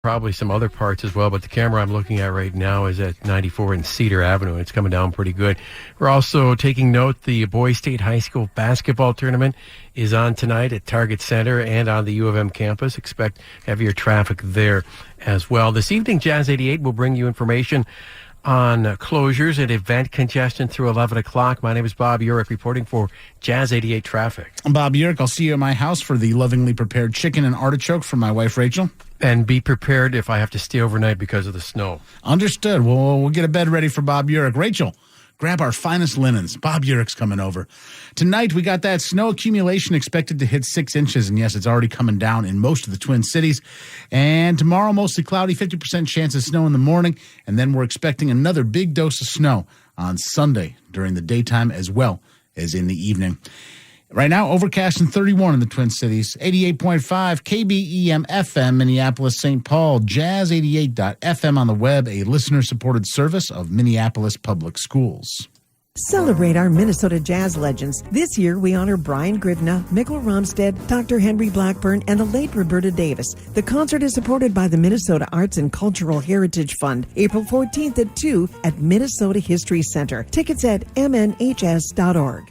probably some other parts as well, but the camera I'm looking at right now is at 94 and Cedar Avenue. It's coming down pretty good. We're also taking note the Boys State High School basketball tournament is on tonight at Target Center and on the U of M campus. Expect heavier traffic there as well. This evening, Jazz 88 will bring you information on closures and event congestion through 11 o'clock. My name is Bob Urich, reporting for Jazz 88 Traffic. I'm Bob Urich. I'll see you at my house for the lovingly prepared chicken and artichoke from my wife, Rachel. And be prepared if I have to stay overnight because of the snow. Understood. We'll get a bed ready for Bob Urich. Rachel, grab our finest linens. Bob Urich's coming over. Tonight, we got that snow accumulation expected to hit 6 inches. And yes, it's already coming down in most of the Twin Cities. And tomorrow, mostly cloudy, 50% chance of snow in the morning. And then we're expecting another big dose of snow on Sunday during the daytime as well as in the evening. Right now, overcast and 31 in the Twin Cities. 88.5 KBEM FM, Minneapolis, St. Paul. Jazz88.fm on the web, a listener-supported service of Minneapolis Public Schools. Celebrate our Minnesota jazz legends. This year, we honor Brian Grivna, Mikkel Romstead, Dr. Henry Blackburn, and the late Roberta Davis. The concert is supported by the Minnesota Arts and Cultural Heritage Fund. April 14th at 2 at Minnesota History Center. Tickets at mnhs.org.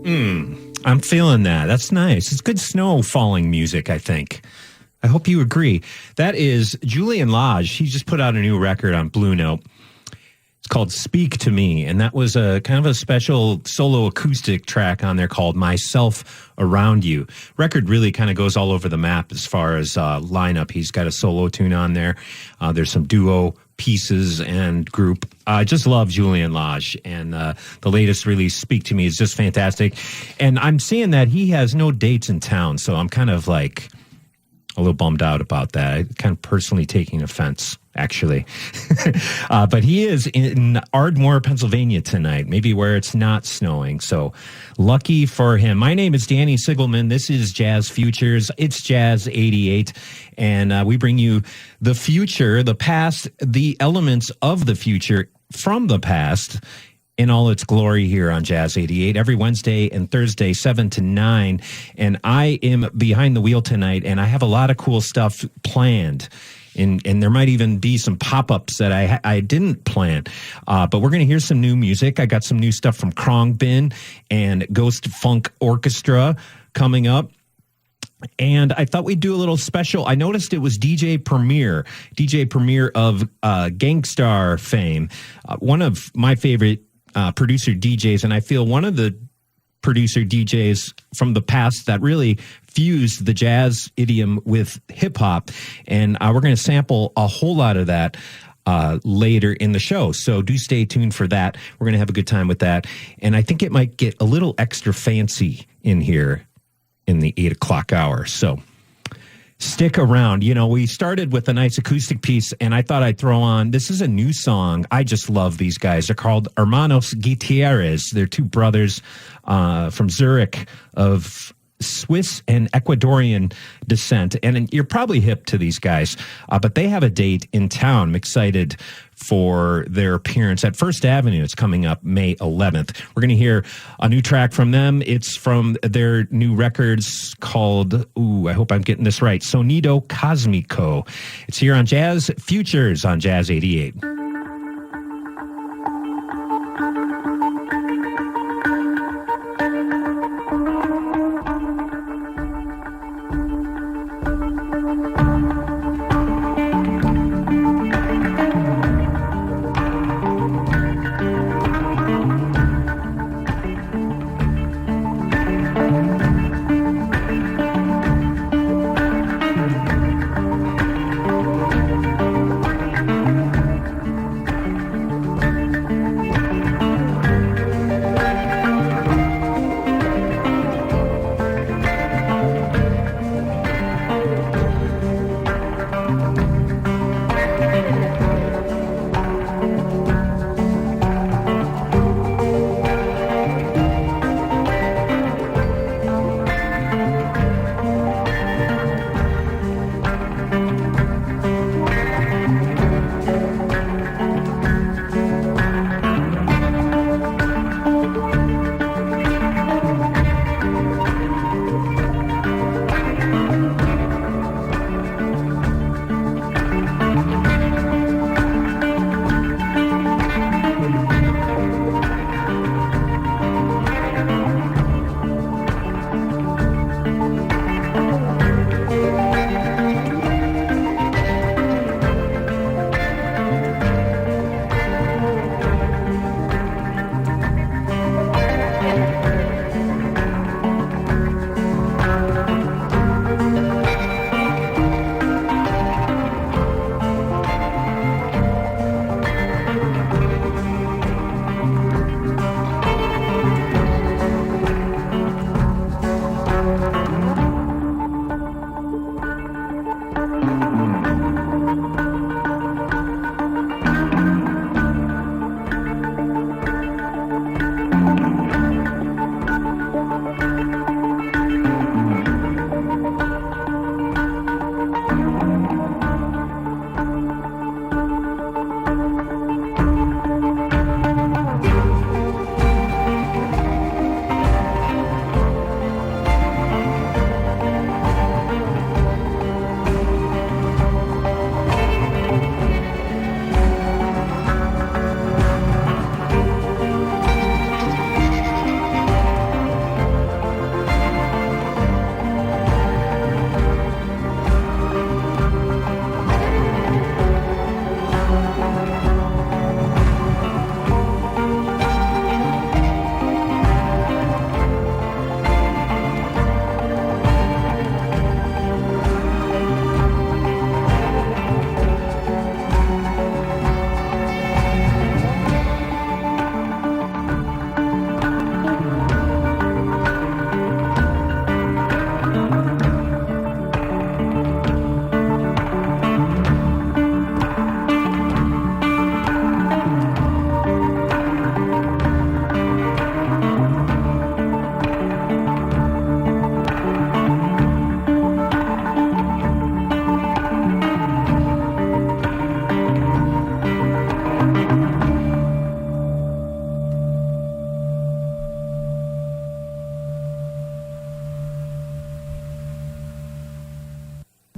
I'm feeling that. That's nice. It's good snow falling music, I think. I hope you agree. That is Julian Lage. He just put out a new record on Blue Note. It's called Speak to Me, and that was a kind of a special solo acoustic track on there called Myself Around You. Record really kind of goes all over the map as far as lineup. He's got a solo tune on there. There's some duo pieces and group. I just love Julian Lage, and the latest release, Speak to Me, is just fantastic. And I'm seeing that he has no dates in town, so I'm kind of like a little bummed out about that. I'm kind of personally taking offense, actually. But he is in Ardmore, Pennsylvania tonight, maybe where it's not snowing. So lucky for him. My name is Danny Sigelman. This is Jazz Futures. It's Jazz 88. And we bring you the future, the past, the elements of the future from the past in all its glory here on Jazz 88 every Wednesday and Thursday, 7 to 9. And I am behind the wheel tonight, and I have a lot of cool stuff planned. And there might even be some pop-ups that I didn't plan. But we're going to hear some new music. I got some new stuff from Khruangbin and Ghost Funk Orchestra coming up. And I thought we'd do a little special. I noticed it was DJ Premier of Gangstar fame, one of my favorite producer DJs, and I feel one of the producer DJs from the past that really fused the jazz idiom with hip hop. And we're going to sample a whole lot of that later in the show. So do stay tuned for that. We're going to have a good time with that. And I think it might get a little extra fancy in here in the 8 o'clock hour. So stick around. You know, we started with a nice acoustic piece, and I thought I'd throw on, this is a new song. I just love these guys. They're called Hermanos Gutierrez. They're two brothers from Zurich of Swiss and Ecuadorian descent. And you're probably hip to these guys, but they have a date in town. I'm excited for their appearance at First Avenue. It's coming up May 11th. We're going to hear a new track from them. It's from their new records called, I hope I'm getting this right, Sonido Cosmico. It's here on Jazz Futures on Jazz 88.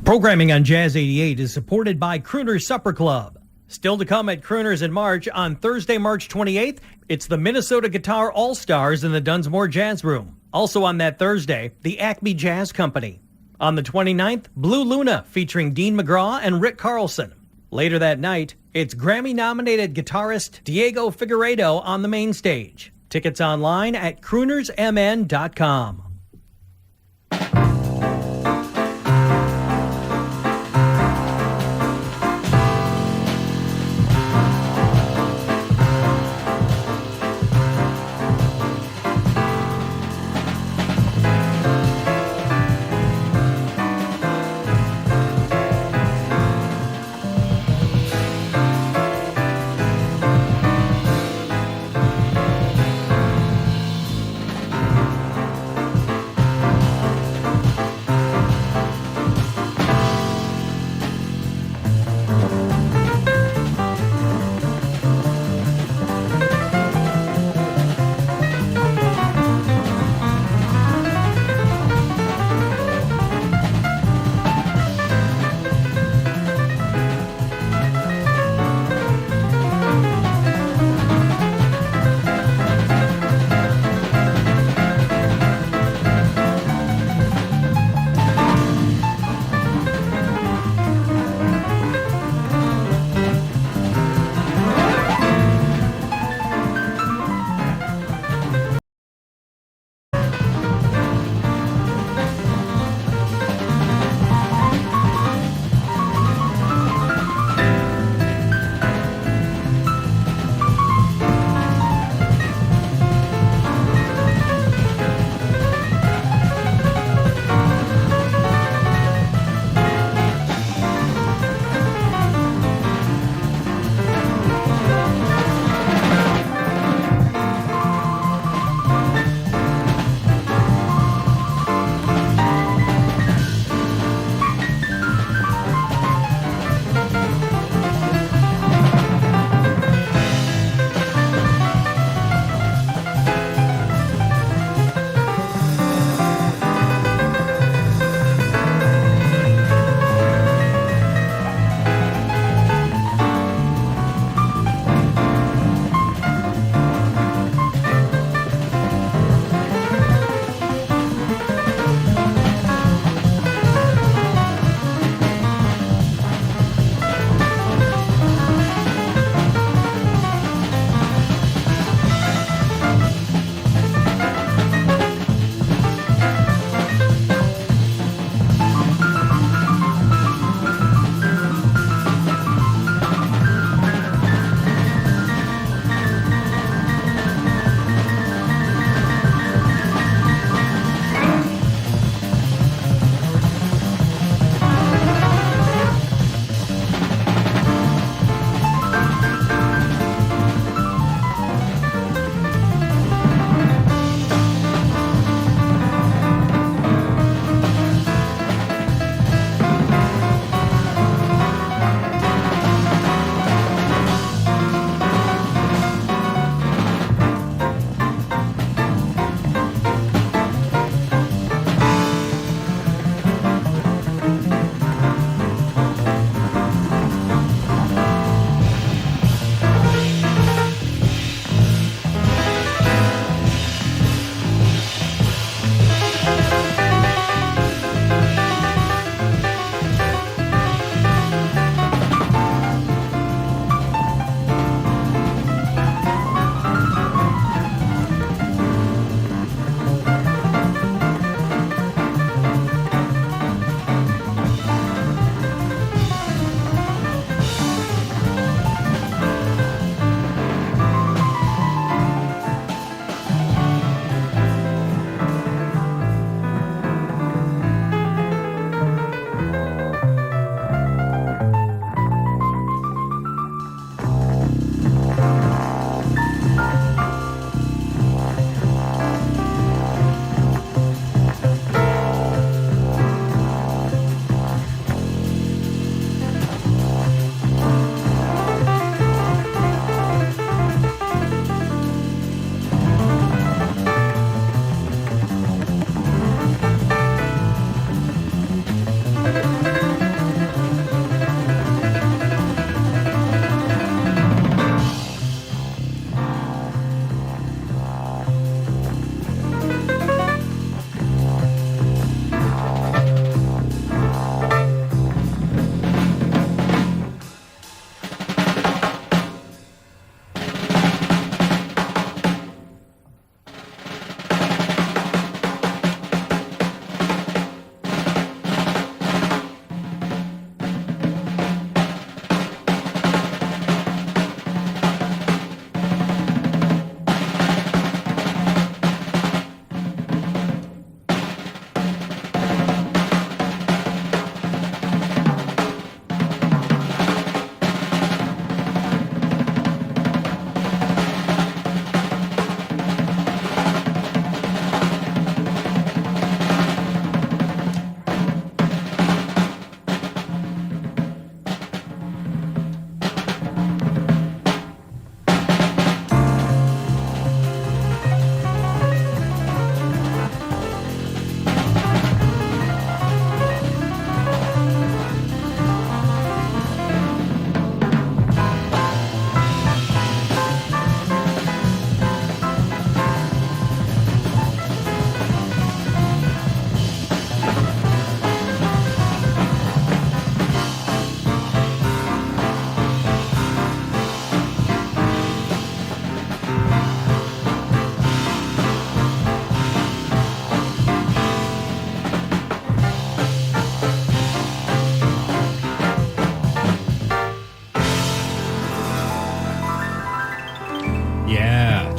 Programming on Jazz 88 is supported by Crooner's Supper Club. Still to come at Crooner's in March, on Thursday, March 28th, it's the Minnesota Guitar All-Stars in the Dunsmore Jazz Room. Also on that Thursday, the Acme Jazz Company. On the 29th, Blue Luna featuring Dean McGraw and Rick Carlson. Later that night, it's Grammy-nominated guitarist Diego Figueiredo on the main stage. Tickets online at croonersmn.com.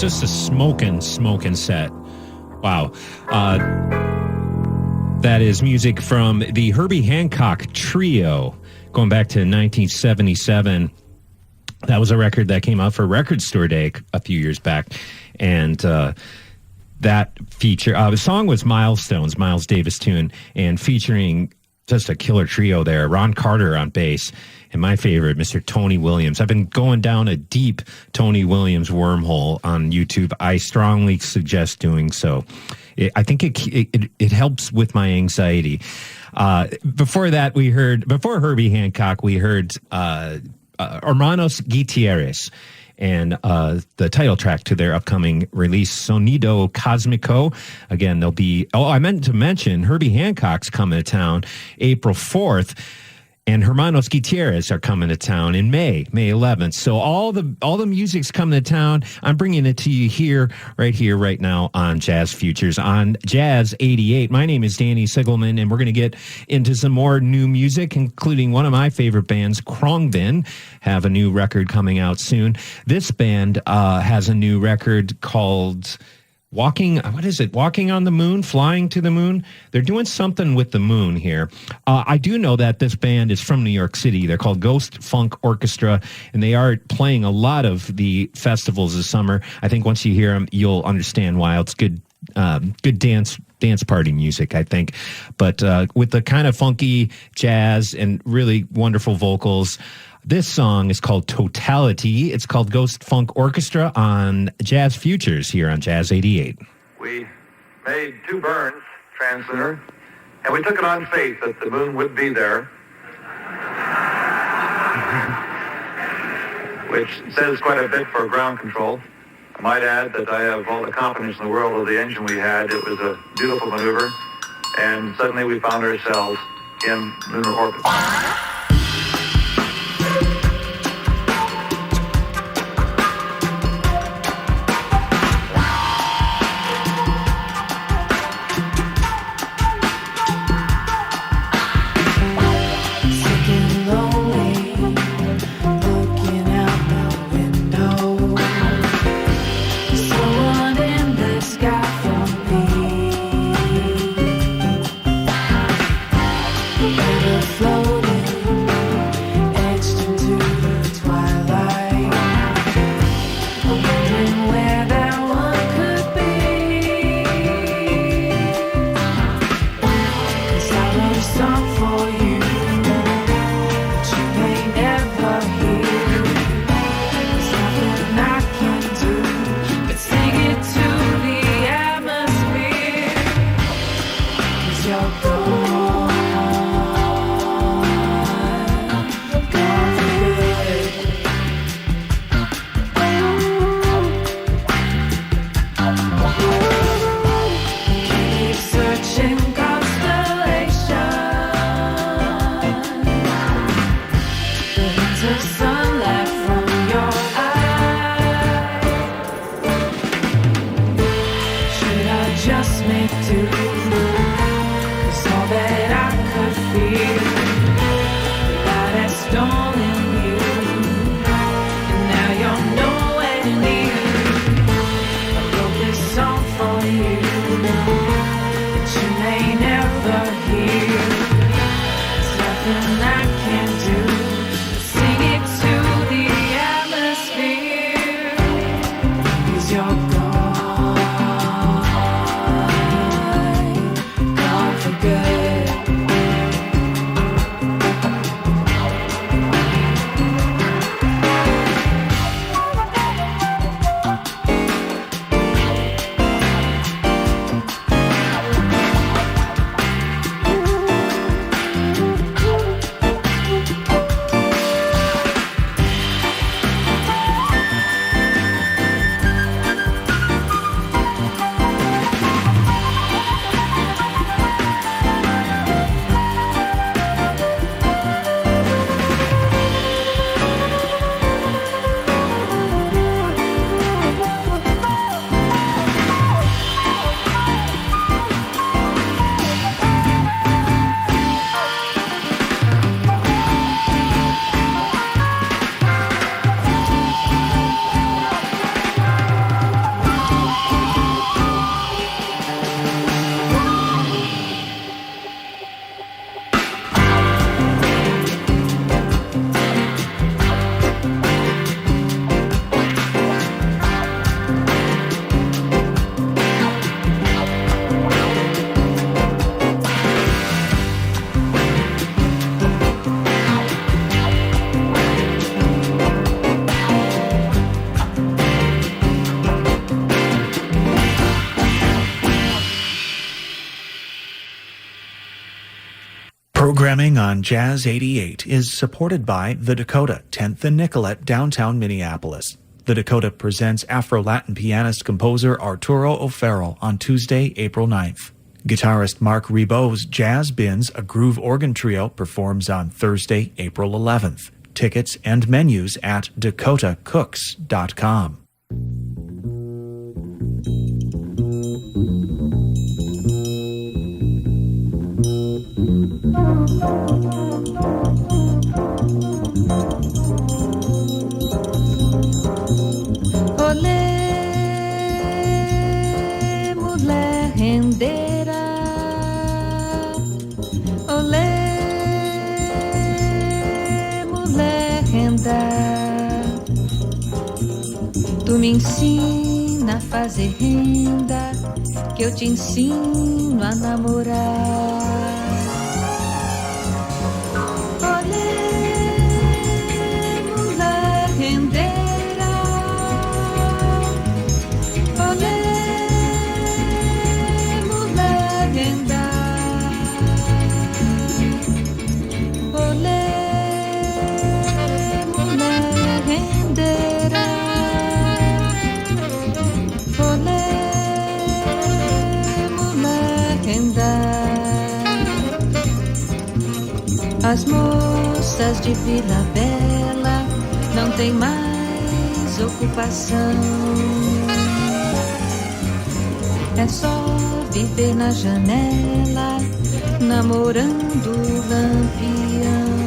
just a smoking set. Wow. That is music from the Herbie Hancock Trio, going back to 1977. That was a record that came out for Record Store Day a few years back. And that feature, the song was Milestones, Miles Davis tune, and featuring just a killer trio there. Ron Carter on bass, and my favorite, Mr. Tony Williams. I've been going down a deep Tony Williams wormhole on YouTube. I strongly suggest doing so. I think it helps with my anxiety. Before Herbie Hancock, we heard Hermanos Gutierrez and the title track to their upcoming release, Sonido Cosmico. Again, they'll be... Oh, I meant to mention Herbie Hancock's coming to town April 4th. And Hermanos Gutierrez are coming to town in May 11th. So all the music's coming to town. I'm bringing it to you right now on Jazz Futures on Jazz 88. My name is Danny Sigelman, and we're going to get into some more new music, including one of my favorite bands, Khruangbin, have a new record coming out soon. This band has a new record called... Walking on the moon, flying to the moon? They're doing something with the moon here. I do know that this band is from New York City. They're called Ghost Funk Orchestra, and they are playing a lot of the festivals this summer. I think once you hear them, you'll understand why. It's good dance party music, I think. But with the kind of funky jazz and really wonderful vocals. This song is called Totality. It's called Ghost Funk Orchestra on Jazz Futures here on Jazz 88. We made 2 burns, transmitter, and we took it on faith that the moon would be there, which says quite a bit for ground control. I might add that I have all the confidence in the world of the engine we had. It was a beautiful maneuver, and suddenly we found ourselves in lunar orbit. Floating Programming on Jazz 88 is supported by The Dakota, 10th and Nicollet, downtown Minneapolis. The Dakota presents Afro-Latin pianist-composer Arturo O'Farrell on Tuesday, April 9th. Guitarist Mark Ribot's Jazz Bins, a groove organ trio, performs on Thursday, April 11th. Tickets and menus at dakotacooks.com. Olê, mulher rendeira. Olê, mulher renda. Tu me ensina a fazer renda, que eu te ensino a namorar. As moças de Vila Bela não têm mais ocupação. É só viver na janela, namorando o lampião.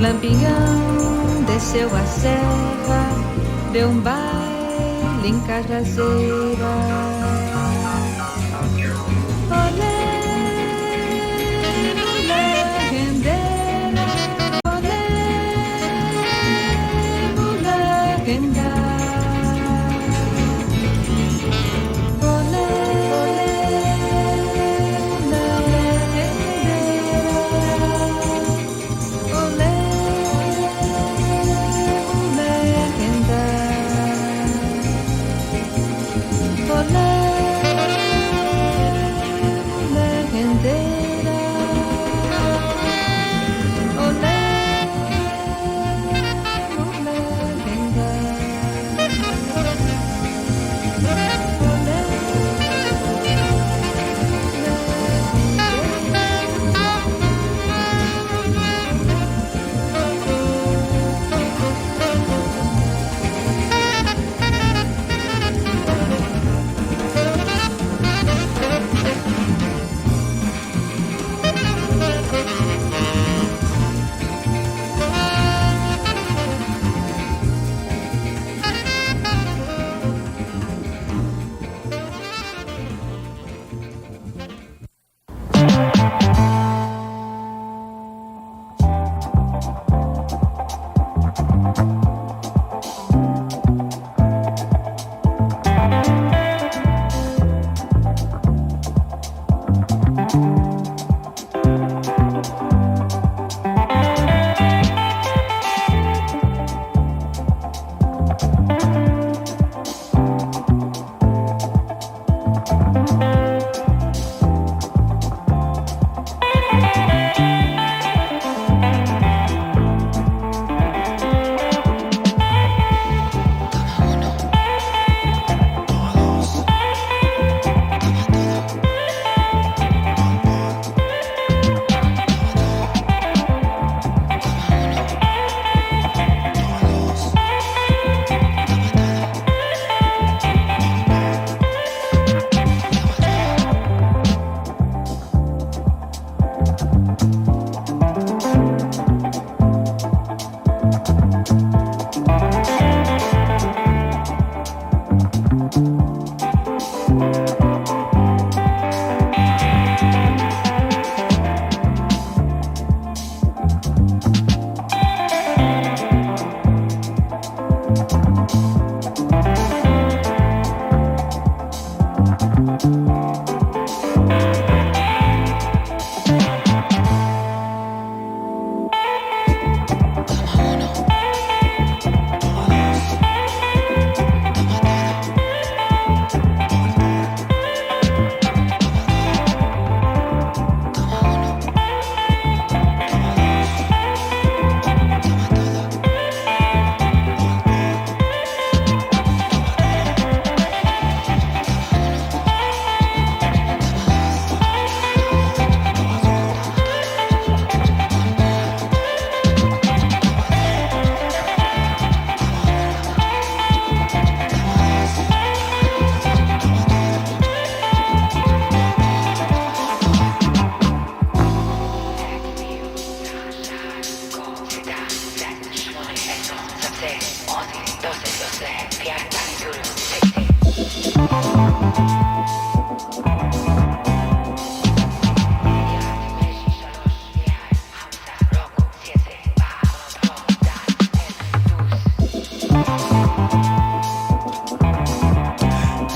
Lampião desceu a serra, deu um baile em Cajazeira. Olê, mulher rendeira. Olê, mulher renda.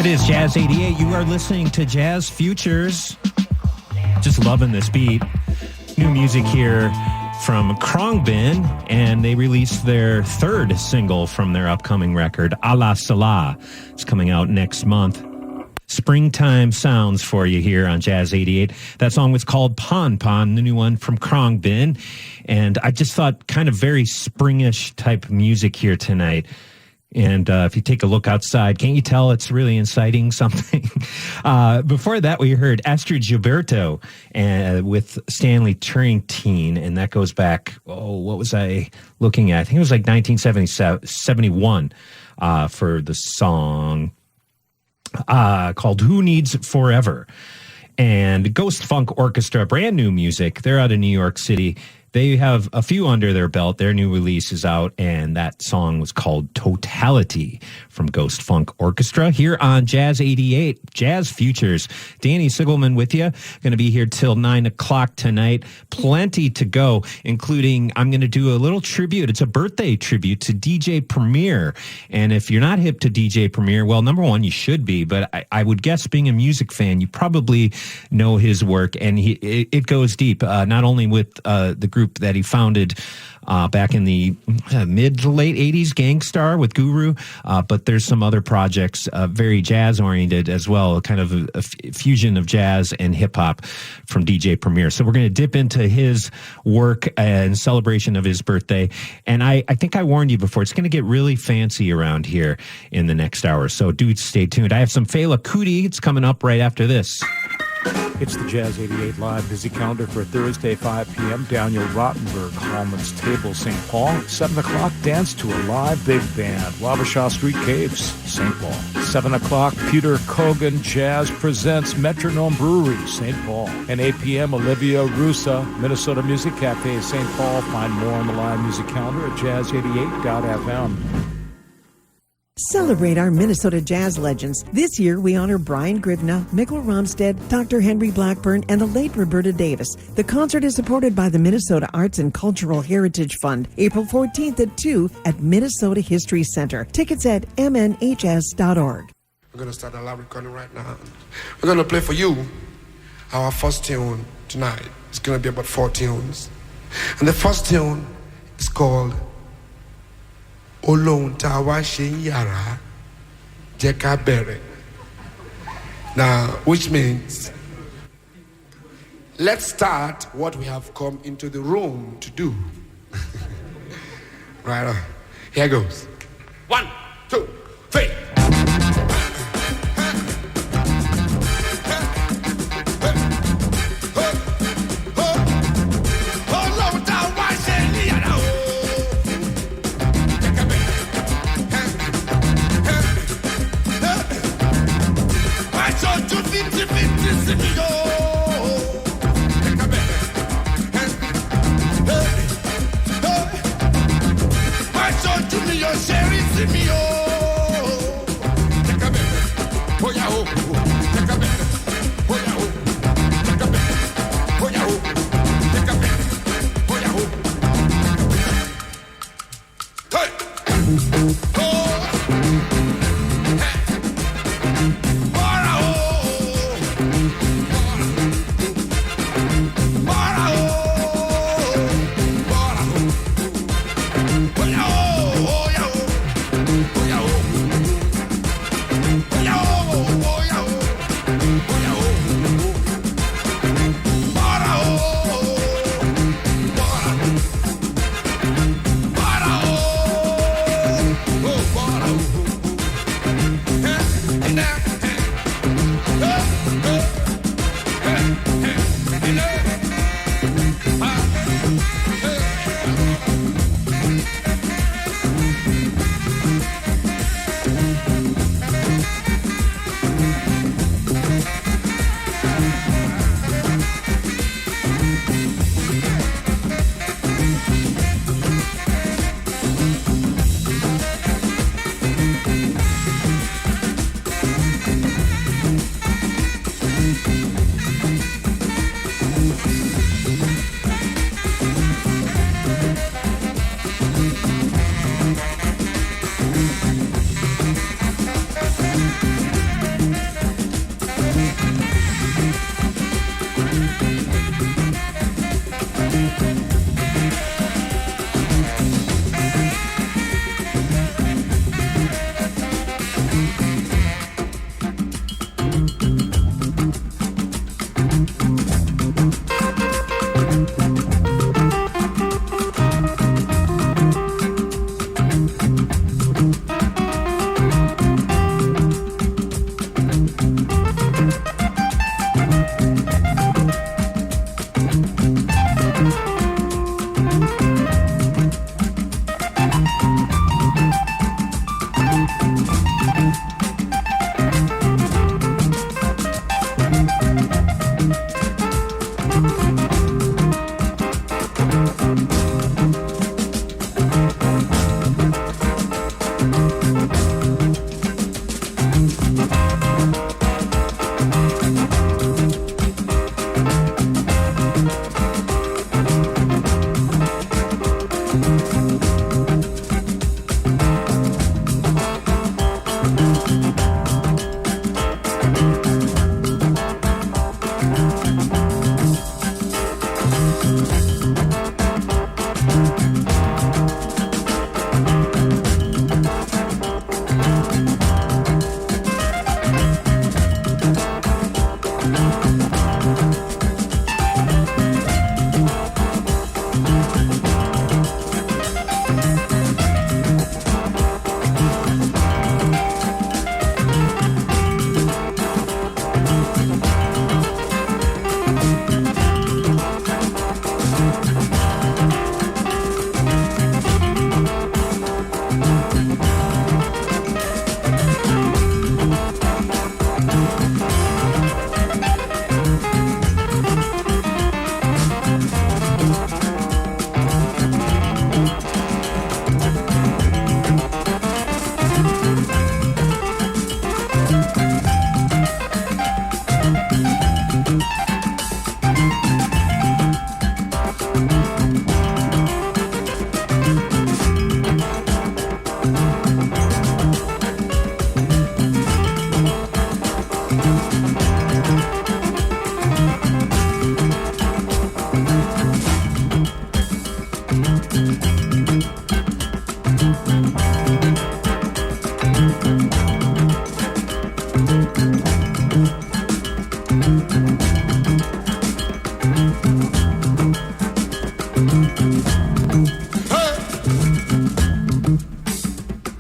It is Jazz 88. You are listening to Jazz Futures. Just loving this beat. New music here from Khruangbin, and they released their third single from their upcoming record, Allah Salah. It's coming out next month. Springtime sounds for you here on Jazz 88. That song was called Pon Pon, the new one from Khruangbin. And I just thought kind of very springish type music here tonight. And if you take a look outside, can't you tell it's really inciting something? Before that, we heard Esther Gilberto with Stanley Turrentine, and that goes back, what was I looking at? I think it was like 1971 for the song called Who Needs Forever. And Ghost Funk Orchestra, brand new music. They're out of New York City. They have a few under their belt. Their new release is out, and that song was called Totality from Ghost Funk Orchestra here on Jazz 88, Jazz Futures. Danny Sigelman with you. Going to be here till 9 o'clock tonight. Plenty to go, including I'm going to do a little tribute. It's a birthday tribute to DJ Premier. And if you're not hip to DJ Premier, well, number one, you should be. But I would guess, being a music fan, you probably know his work. And it goes deep, not only with the group that he founded back in the mid to late 80s, Gangstar with Guru, but there's some other projects very jazz oriented as well, kind of a fusion of jazz and hip hop from DJ Premier. So we're going to dip into his work in celebration of his birthday. And I think I warned you before, it's going to get really fancy around here in the next hour. So do stay tuned. I have some Fela Kuti. It's coming up right after this. It's the Jazz 88 Live Busy Calendar for Thursday, 5 p.m. Daniel Rottenberg, Hallman's Table, St. Paul. 7 o'clock, Dance to a Live Big Band, Wabasha Street Caves, St. Paul. 7 o'clock, Peter Kogan Jazz presents Metronome Brewery, St. Paul. And 8 p.m., Olivia Russa, Minnesota Music Cafe, St. Paul. Find more on the live music calendar at jazz88.fm. Celebrate our Minnesota jazz legends. This year, we honor Brian Gribna, Mikkel Romstead, Dr. Henry Blackburn, and the late Roberta Davis. The concert is supported by the Minnesota Arts and Cultural Heritage Fund. April 14th at 2 at Minnesota History Center. Tickets at mnhs.org. We're going to start a live recording right now. We're going to play for you our first tune tonight. It's going to be about 4 tunes. And the first tune is called Olóhun tá a wá ṣe ń yàrá jẹ́ ká bẹ̀rẹ̀. Now, which means let's start what we have come into the room to do. Right on. Here goes. 1, 2, 3.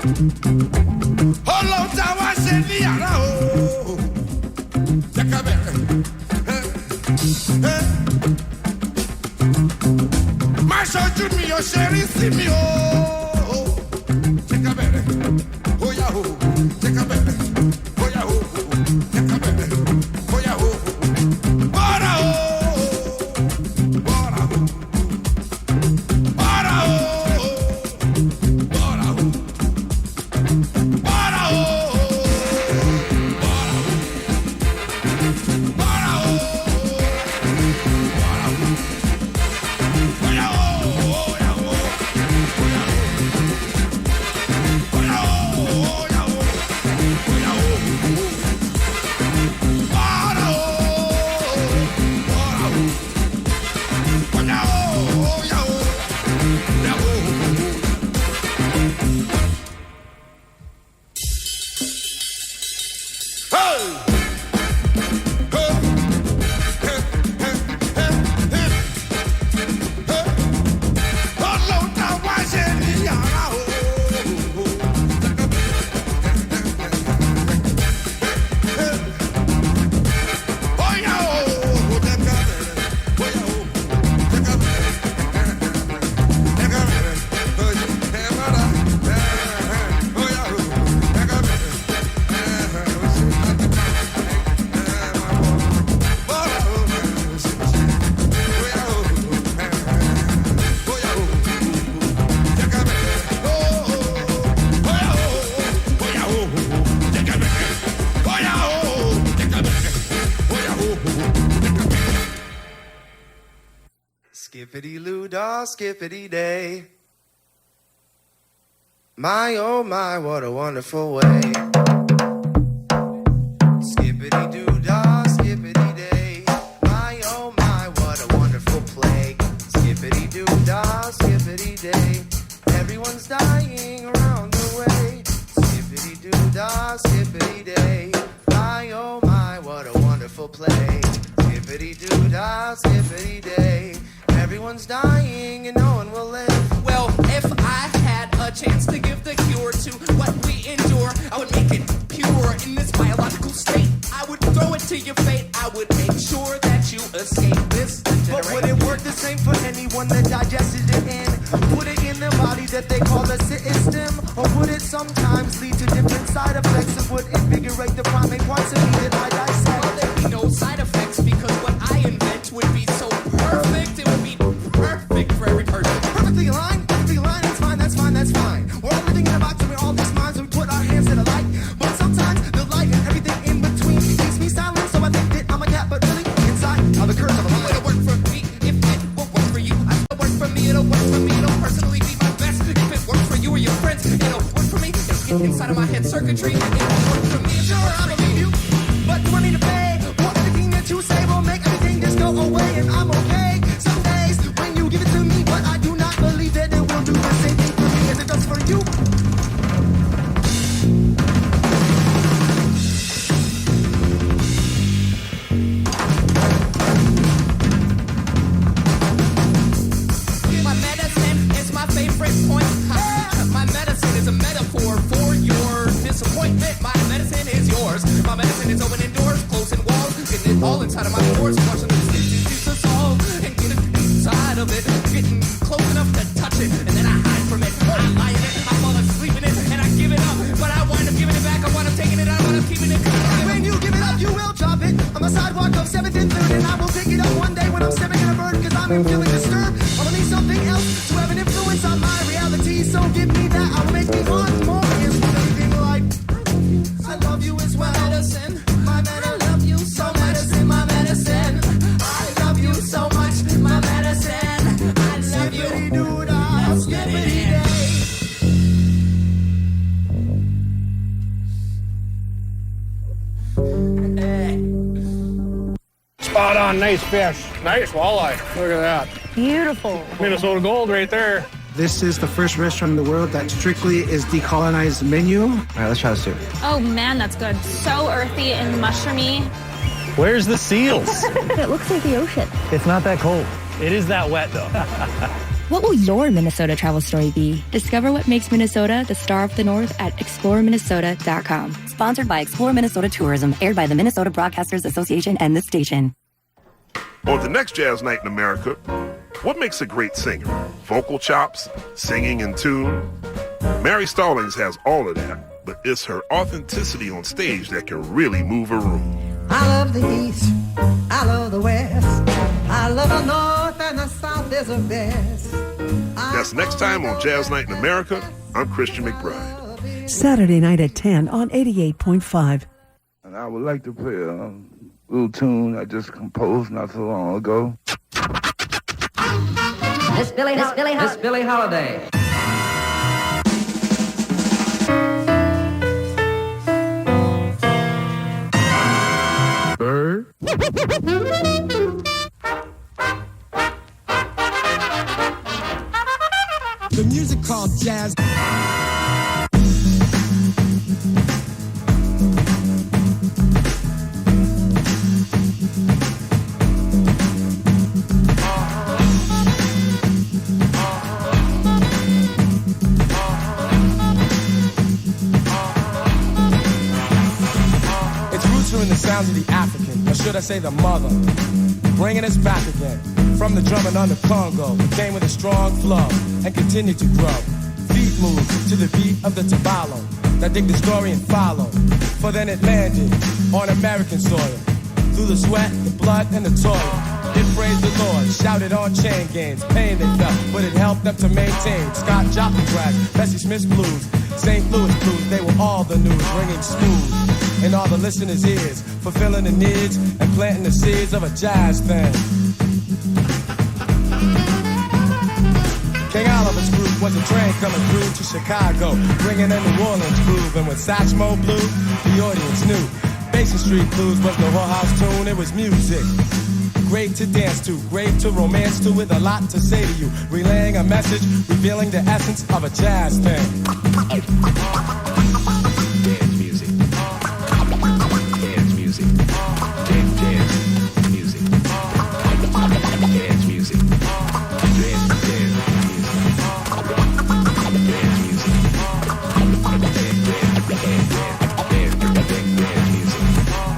Hello, Tawa Sendiana. Marshal Junior, Sherry, see me. Oh, take a better. Oh, yahoo. Take a better. Oh, yahoo. Take a better. Oh, yahoo. Bora, oh. Bora, oh. Bora, oh. Bora, oh. Bora, oh. Skippity-loo-dah, skippity-day. My, oh my, what a wonderful way. Skippity-doo-dah, skippity-day. My, oh my, what a wonderful play. Skippity-doo-dah, skippity-day. Everyone's dying around the way. Skippity-doo-dah, skippity-day. My, oh my, what a wonderful play. Skippity-doo-dah, skippity-day. Everyone's dying and no one will live. Well, if I had a chance to give the cure to what we endure, I would make it pure in this biological state. I would throw it to your fate. I would make sure that you escape this generation. But would it work the same for anyone that digested it in? Put it in their body that they call a system? Or would it sometimes lead to different side effects that would invigorate the primate parts of me that I dissect? Well, there'd be no side effects because what I invent would be so perfect. It would be perfect for every person. Perfectly aligned, that's fine, that's fine, that's fine. We're all living in a box and we're all these minds, so we put our hands to the light. But sometimes the light and everything in between keeps me silent, so I think that I'm a cat, but really inside I'm the curse of a lie. It'll work for me if it will work for you. It'll work for me, it'll work for me, it'll personally be my best. If it works for you or your friends, it'll work for me. It'll get inside of my head circuitry. It'll work for me. Sure, I believe you, but do I need to pay? Well, everything that you say will make everything just go away, and I'm okay. Some days when you give it to me, but I do not believe that it will do the same thing for me as it does for you. My medicine is my favorite point. My medicine is a metaphor for your disappointment. My medicine is yours. My medicine is opening doors, closing walls, getting it all inside of my pores, watching the disease dissolve and get it inside of it, getting close enough to touch it, and then I hide from it. I lie in it, I fall asleep in it, and I give it up. But I wind up giving it back. I wind up taking it out. I wind up keeping it. When you give it up, you will drop it on the sidewalk of 7th and 3rd, and I will pick it up one day when I'm stepping in a bird, because I'm feeling disturbed. I will need something else to have an influence on my reality, so give me that. I will make me want more. Is anything like I love you as well. Medicine, My medicine, I love you so much. medicine, my medicine. I love you so much. My medicine, I love you. Skippity-doo-dah, skippity-day. Spot on, nice fish. Nice walleye. Look at that. Beautiful. Minnesota gold right there. This is the first restaurant in the world that strictly is decolonized menu. All right, let's try this too. Oh man, that's good. So earthy and mushroomy. Where's the seals? It looks like the ocean. It's not that cold. It is that wet, though. What will your Minnesota travel story be? Discover what makes Minnesota the star of the North at exploreminnesota.com. Sponsored by Explore Minnesota Tourism, aired by the Minnesota Broadcasters Association and this station. On the next Jazz Night in America, what makes a great singer? Vocal chops? Singing in tune? Mary Stallings has all of that, but it's her authenticity on stage that can really move a room. I love the East, I love the West, I love the North and the South is the best. That's next time on Jazz Night in America. I'm Christian McBride. Saturday night at 10 on 88.5. And I would like to play a little tune I just composed not so long ago. Miss Billie Holiday. Bird. The music called jazz. In the sounds of the African, or should I say the mother, bringing us back again from the drumming on the Congo. It came with a strong flow and continued to grow. Feet moved to the beat of the tabalo. Now dig the story and follow, for then it landed on American soil. Through the sweat, the blood, and the toil, it praised the Lord, shouted on chain gangs, pain they felt, but it helped them to maintain. Scott Joplin tracks, Bessie Smith's blues, St. Louis blues, they were all the news, ringing smooth in all the listeners' ears, fulfilling the needs and planting the seeds of a jazz thing. King Oliver's group was a train coming through to Chicago, bringing in New Orleans groove, and when Satchmo blew, the audience knew. Basin Street Blues was the whorehouse tune, it was music. Great to dance to, great to romance to, with a lot to say to you. Relaying a message, revealing the essence of a jazz thing. Dance music. Dance music. Dance music. Dance music.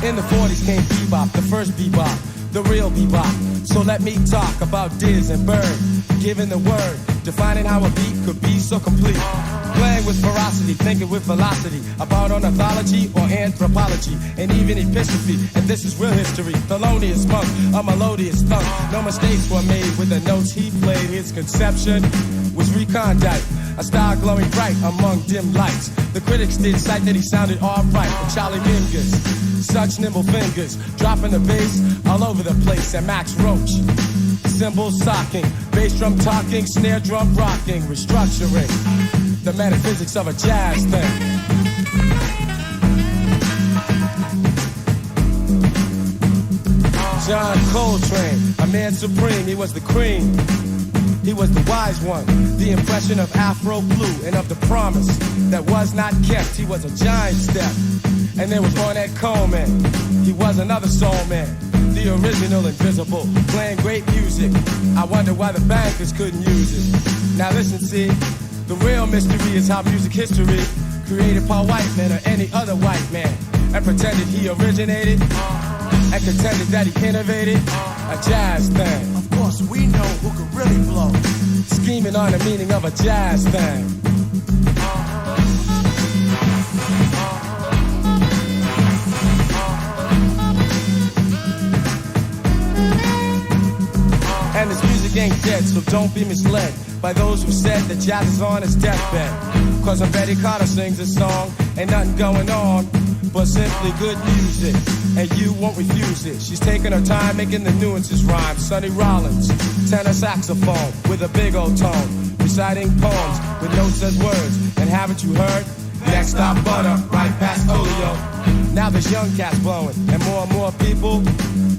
In the 40s came bebop, the first bebop, the real bebop. So let me talk about Diz and Bird, giving the word, defining how a beat could be so complete. Playing with ferocity, thinking with velocity, about ornithology or anthropology, and even epistrophe. And this is real history. Thelonious Monk, a melodious thunk. No mistakes were made with the notes he played. His conception was recondite, a star glowing bright among dim lights. The critics did cite that he sounded alright. And Charlie Mingus, such nimble fingers, dropping the bass all over the place. And Max Roach, cymbals socking, bass drum talking, snare drum rocking, restructuring the metaphysics of a jazz thing. John Coltrane, a man supreme, he was the cream. He was the wise one, the impression of Afro blue and of the promise that was not kept. He was a giant step. And there was Ornette Coleman. He was another soul man, the original invisible, playing great music. I wonder why the bankers couldn't use it. Now listen, see, the real mystery is how music history created by white men or any other white man, and pretended he originated and contended that he innovated a jazz thing. Of course, we know who could really blow, scheming on the meaning of a jazz thing. And this music ain't dead, so don't be misled by those who said that jazz is on its deathbed. Cause when Betty Carter sings a song, ain't nothing going on but simply good music, and you won't refuse it. She's taking her time making the nuances rhyme. Sonny Rollins, tenor saxophone with a big old tone, reciting poems with notes as words. And haven't you heard? Next stop Butter, right past Olio. Now there's young cats blowing, and more people,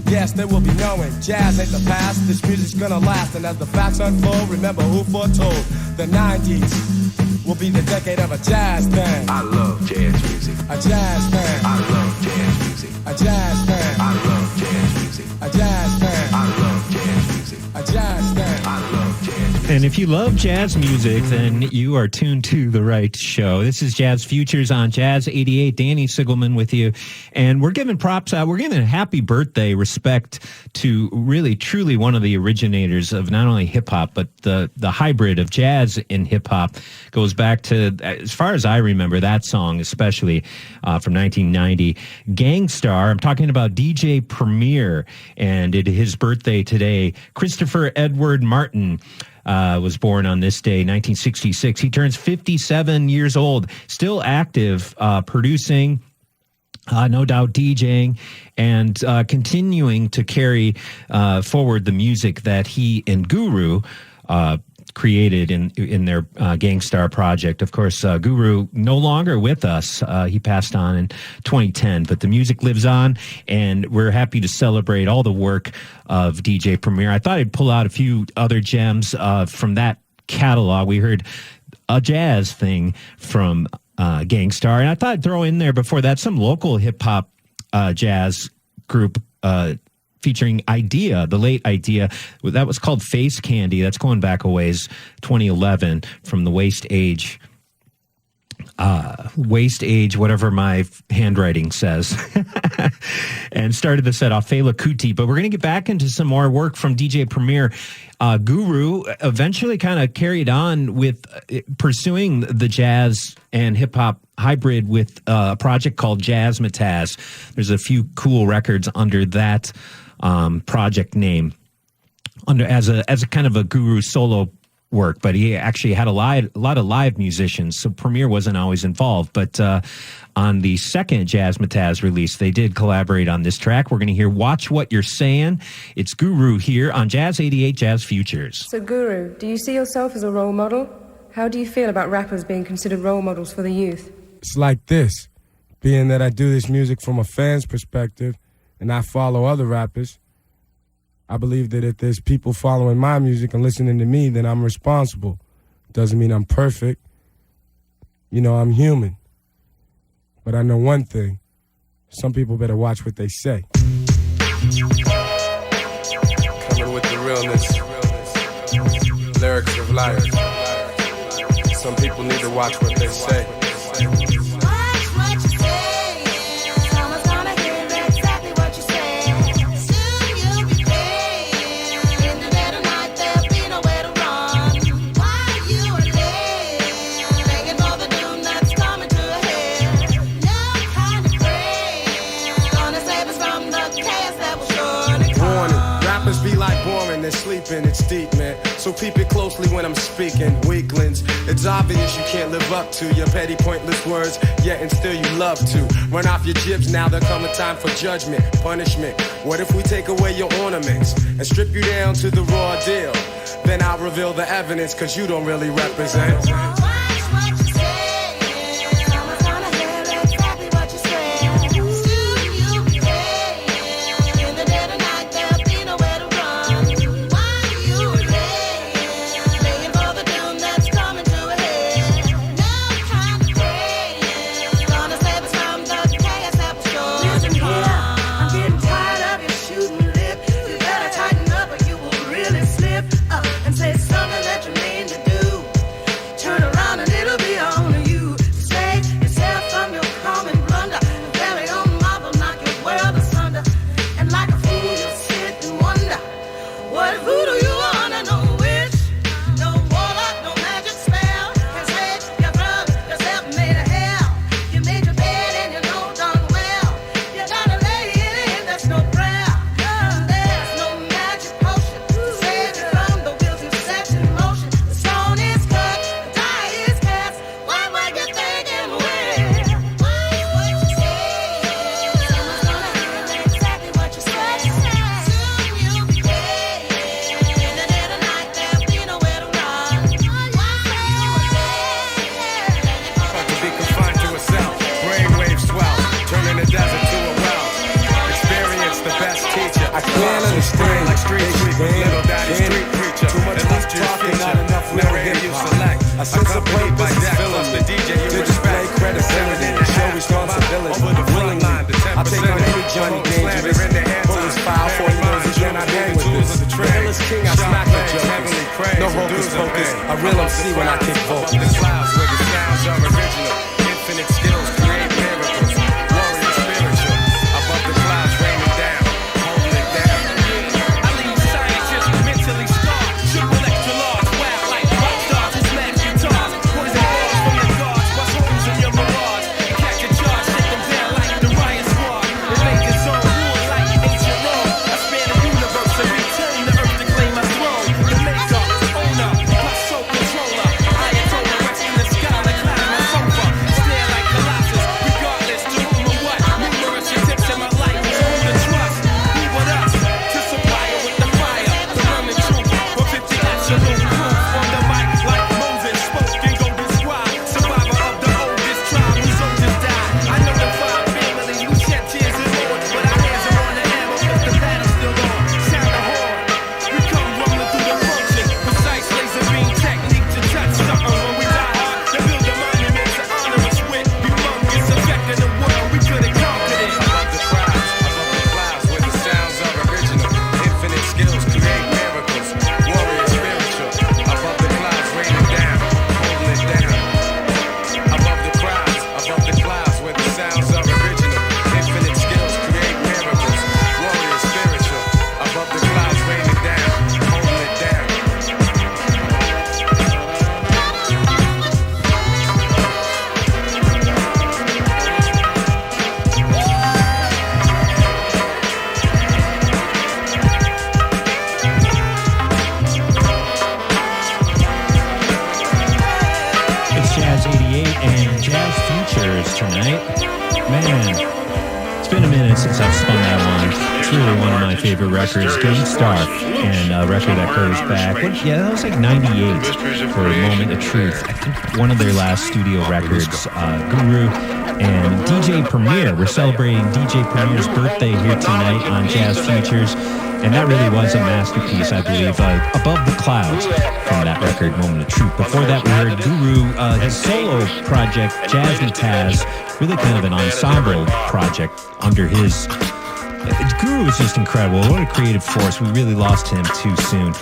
yes, they will be knowing. Jazz ain't the past, this music's gonna last. And as the facts unfold, remember who foretold the 90s will be the decade of a jazz thing. I love jazz music. A jazz thing. I love jazz music. A jazz thing. I love jazz music. A jazz thing. I love jazz music. A jazz thing. I love jazz music. And if you love jazz music, then you are tuned to the right show. This is Jazz Futures on Jazz 88. Danny Sigelman with you. And we're giving props out. We're giving a happy birthday respect to really, truly one of the originators of not only hip-hop, but the hybrid of jazz and hip-hop. Goes back to, as far as I remember, that song, especially from 1990. Gangstar, I'm talking about DJ Premier, and his birthday today. Christopher Edward Martin was born on this day, 1966. He turns 57 years old, still active, producing, no doubt DJing, and continuing to carry forward the music that he and Guru created in their Gangstar project. Of course, Guru no longer with us. He passed on in 2010, but the music lives on, and we're happy to celebrate all the work of DJ Premier. I thought I'd pull out a few other gems from that catalog. We heard a jazz thing from Gangstar, and I thought I'd throw in there before that some local hip-hop jazz group featuring Idea, the late Idea. That was called Face Candy. That's going back a ways, 2011, from the Waste Age, whatever my handwriting says. And started the set off Fela Kuti. But we're going to get back into some more work from DJ Premier. Guru eventually kind of carried on with pursuing the jazz and hip-hop hybrid with a project called Jazzmatazz. There's a few cool records under that project name, as a kind of a Guru solo work, but he actually had a lot of live musicians, so Premier wasn't always involved. But on the second Jazzmatazz release, they did collaborate on this track. We're going to hear Watch What You're Saying. It's Guru here on Jazz 88 Jazz Futures. So Guru, do you see yourself as a role model? How do you feel about rappers being considered role models for the youth? It's like this, being that I do this music from a fan's perspective and I follow other rappers, I believe that if there's people following my music and listening to me, then I'm responsible. Doesn't mean I'm perfect. You know, I'm human. But I know one thing. Some people better watch what they say. Coming with the realness. Lyrics of life. Some people need to watch what they say. They're sleeping, it's deep, man. So peep it closely when I'm speaking. Weaklings, it's obvious you can't live up to your petty, pointless words, yet and still you love to. Run off your jibs, now there come a time for judgment, punishment. What if we take away your ornaments and strip you down to the raw deal? Then I'll reveal the evidence, cause you don't really represent. see when I kick vocals. The clouds where the sounds are original. Infinite skills create miracles. Warrior spiritual. Above the clouds raining down. Holding it down. I leave scientists mentally scarred. Triple extra large, wild like rock stars who smash guitars. Poison balls from the guards, bust holes in your mirage. And catch a charge, take them down like the riot squad. They make its own war like ancient Rome. I span the universe and return the earth to claim my throne. The maker, owner, plus soul controller. Ayatollah rest in the sky like climb my sofa. Stare like Colossus, regardless to whom or what. Numerous attempts in my life to who to trust. Be with us to supply it with the fire. The running truth, 150 absolute proof. On the mic like Moses spoke and go describe. Survivor of the oldest tribe whose soldiers died. I know the five family who shed tears and Lord, but our hands are on the hammer cause the battle's still on. Sound the horn, we come rumbling through the function. Precise laser beam technique to touch something when we die hard. To build a monument to honor us with. Humongous effect in the world, we could have conquered it. Above the clouds where the sounds are original. Infinite skills create miracles. Warrior spiritual. Above the clouds raining down. Holding it down. Above the clouds where the sounds are original. Infinite skills create miracles. Warrior spiritual. Above the clouds raining down. Holding it down. It's Jazz 88 and Jazz Futures tonight. Man, it's been a minute since I've spun that one. It's really one of my favorite records, Game Star, and a record that goes back. That was like 98 for a Moment of Truth. I think one of their last studio records, Guru and DJ Premier. We're celebrating DJ Premier's birthday here tonight on Jazz Futures. And that really was a masterpiece, I believe. Above the Clouds from that record, Moment of Truth. Before that, we heard Guru, his solo project, Jazz and Taz, really kind of an ensemble project under his... Guru was just incredible. What a creative force. We really lost him too soon.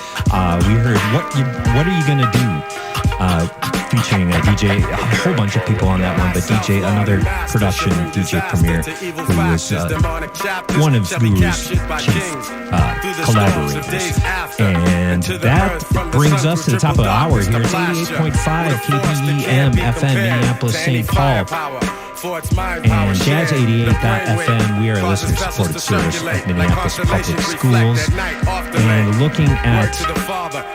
We heard What Are You Gonna Do? Featuring DJ, a whole bunch of people on that one, but DJ, another production, DJ Premier, who was one of Guru's chief collaborators. And that brings us to the top of the hour here. It's 88.5 KBEM FM, Minneapolis, St. Paul. And Jazz88.fm, we are a listener-supported service of Minneapolis Public Schools. And looking at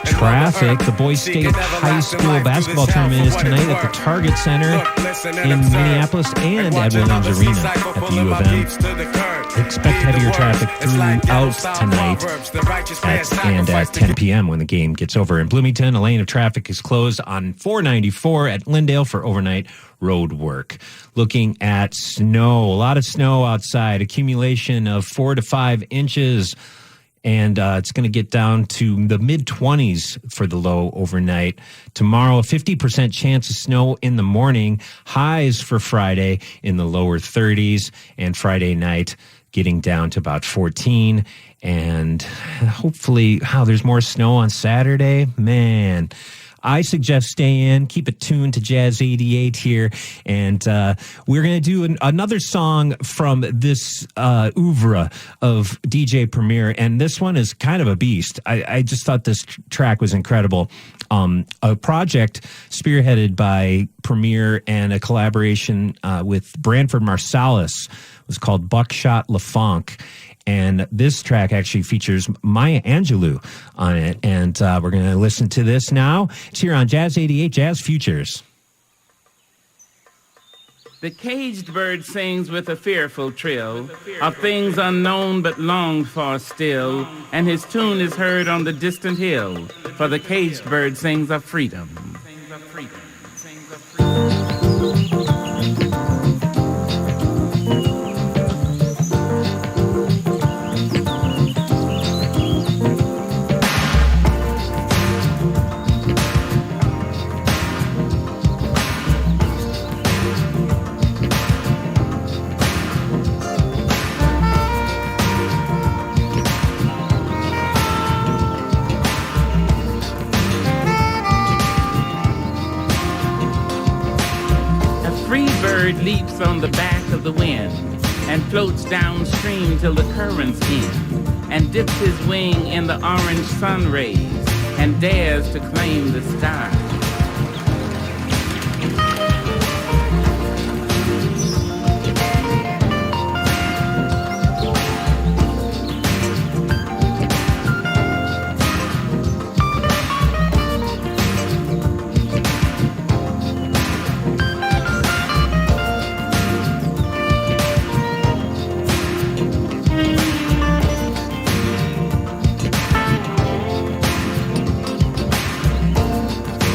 traffic, the Boys State High School basketball tournament is tonight at the Target Center in Minneapolis and at Williams Arena at the U of M. Expect heavier traffic throughout tonight and at 10 p.m. when the game gets over. In Bloomington, a lane of traffic is closed on 494 at Lindale for overnight road work. Looking at snow, a lot of snow outside, accumulation of 4 to 5 inches, and it's going to get down to the mid-20s for the low overnight. Tomorrow, a 50% chance of snow in the morning, highs for Friday in the lower 30s, and Friday night getting down to about 14, and hopefully, there's more snow on Saturday. Man, I suggest stay in, keep it tuned to Jazz 88 here, and we're going to do another song from this oeuvre of DJ Premier, and this one is kind of a beast. I just thought this track was incredible. A project spearheaded by Premier and a collaboration with Branford Marsalis. It was called Buckshot LaFonk. And this track actually features Maya Angelou on it. And we're going to listen to this now. It's here on Jazz 88, Jazz Futures. The caged bird sings with a fearful trill of things unknown but longed for still, and his tune is heard on the distant hill, for the caged bird sings of freedom. leaps on the back of the wind and floats downstream till the currents end, and dips his wing in the orange sun rays and dares to claim the sky.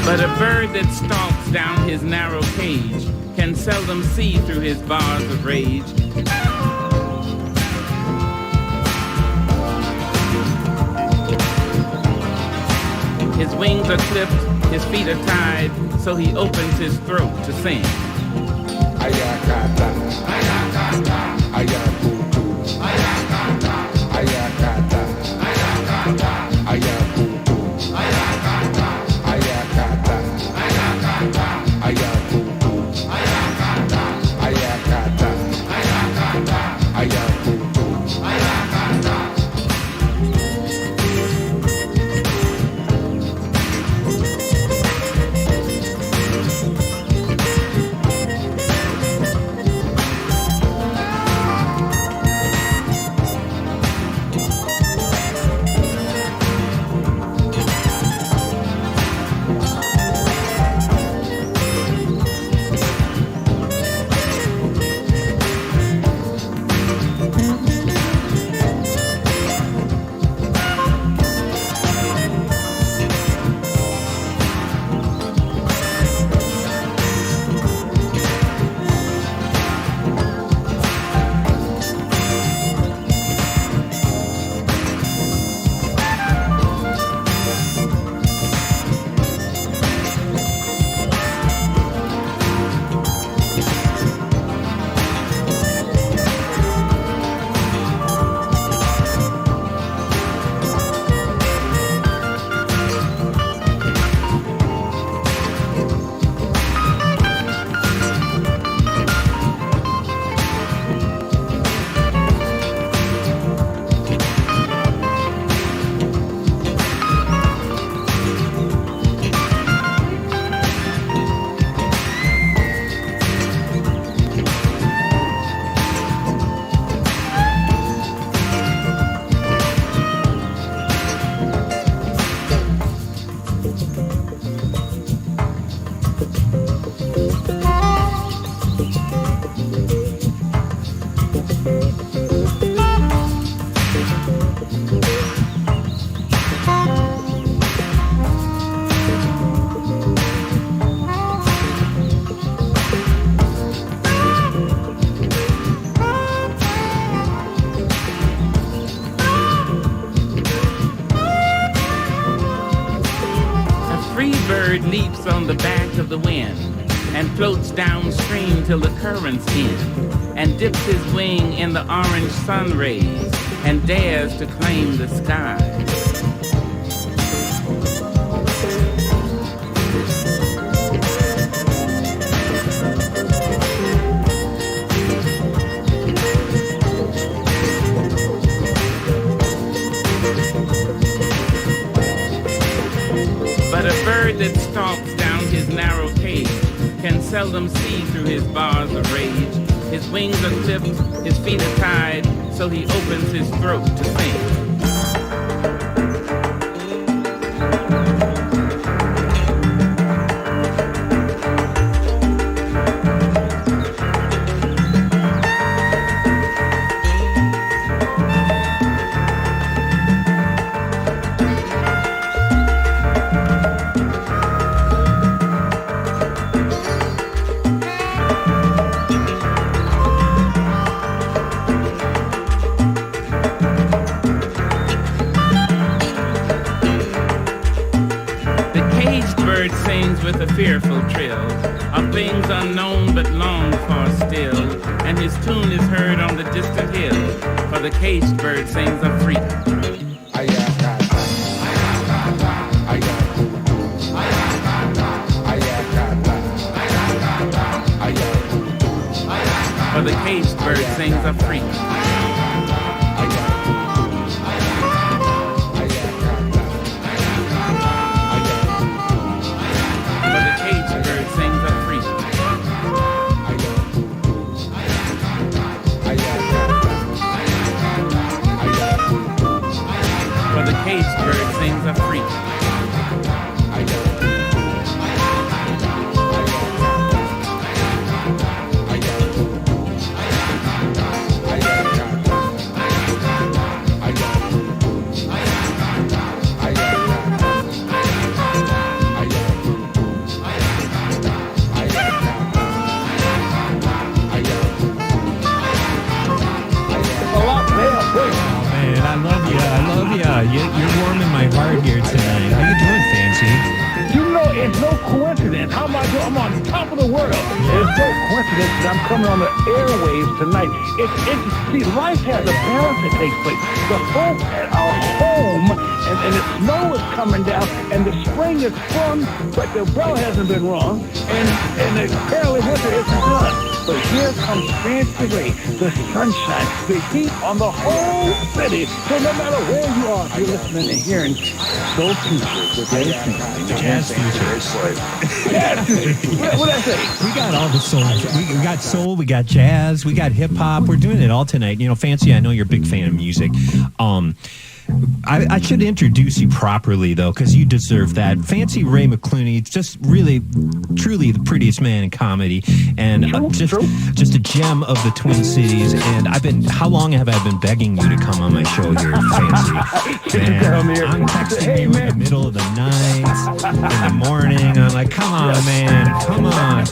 But a bird that stalks down his narrow cage can seldom see through his bars of rage. His wings are clipped, his feet are tied, so he opens his throat to sing. Ayakata, ayakata, ayakutu, ayakata, ayakata, ayakata, ayakutu, ayakata, ayakata, ayakata, ayakutu, ayakata, ayakata, ayakata, ayakutu, ayakata. Leaps on the back of the wind and floats downstream till the currents end, and dips his wing in the orange sun rays and dares to claim the sky. But a bird that stalks down his narrow cage can seldom see through his bars of rage. His wings are clipped, his feet are tied, so he opens his throat to sing. With a fearful trill of things unknown but longed for still, and his tune is heard on the distant hill, for the caged bird sings of freedom. Ayakata, ayakata, ayakata, ayakutu, for the caged bird sings a freak. For the caged bird sings a freak. For the caged bird sings a freak. You're warming my heart here tonight. How you doing, Fancy? You know, it's no coincidence. How am I doing? I'm on top of the world. It's no coincidence that I'm coming on the airwaves tonight. See, life has a balance that takes place. The folks at our home, and the snow is coming down, and the spring is sprung, but the umbrella hasn't been wrong, and the early winter is done. But here comes Fancy Ray, the sunshine, the heat on the whole city. So no matter where you are, you're listening and hearing Soul Futures with Jazz Futures. Jazz Futures. What did I say? We got all the soul. We got soul, we got jazz, we got hip-hop. We're doing it all tonight. You know, Fancy, I know you're a big fan of music. I should introduce you properly, though, because you deserve that. Fancy Ray McClooney, just really, truly the prettiest man in comedy, and just a gem of the Twin Cities. And how long have I been begging you to come on my show here, Fancy? Man, I'm texting you in the middle of the night, in the morning. I'm like, come on, man, come on.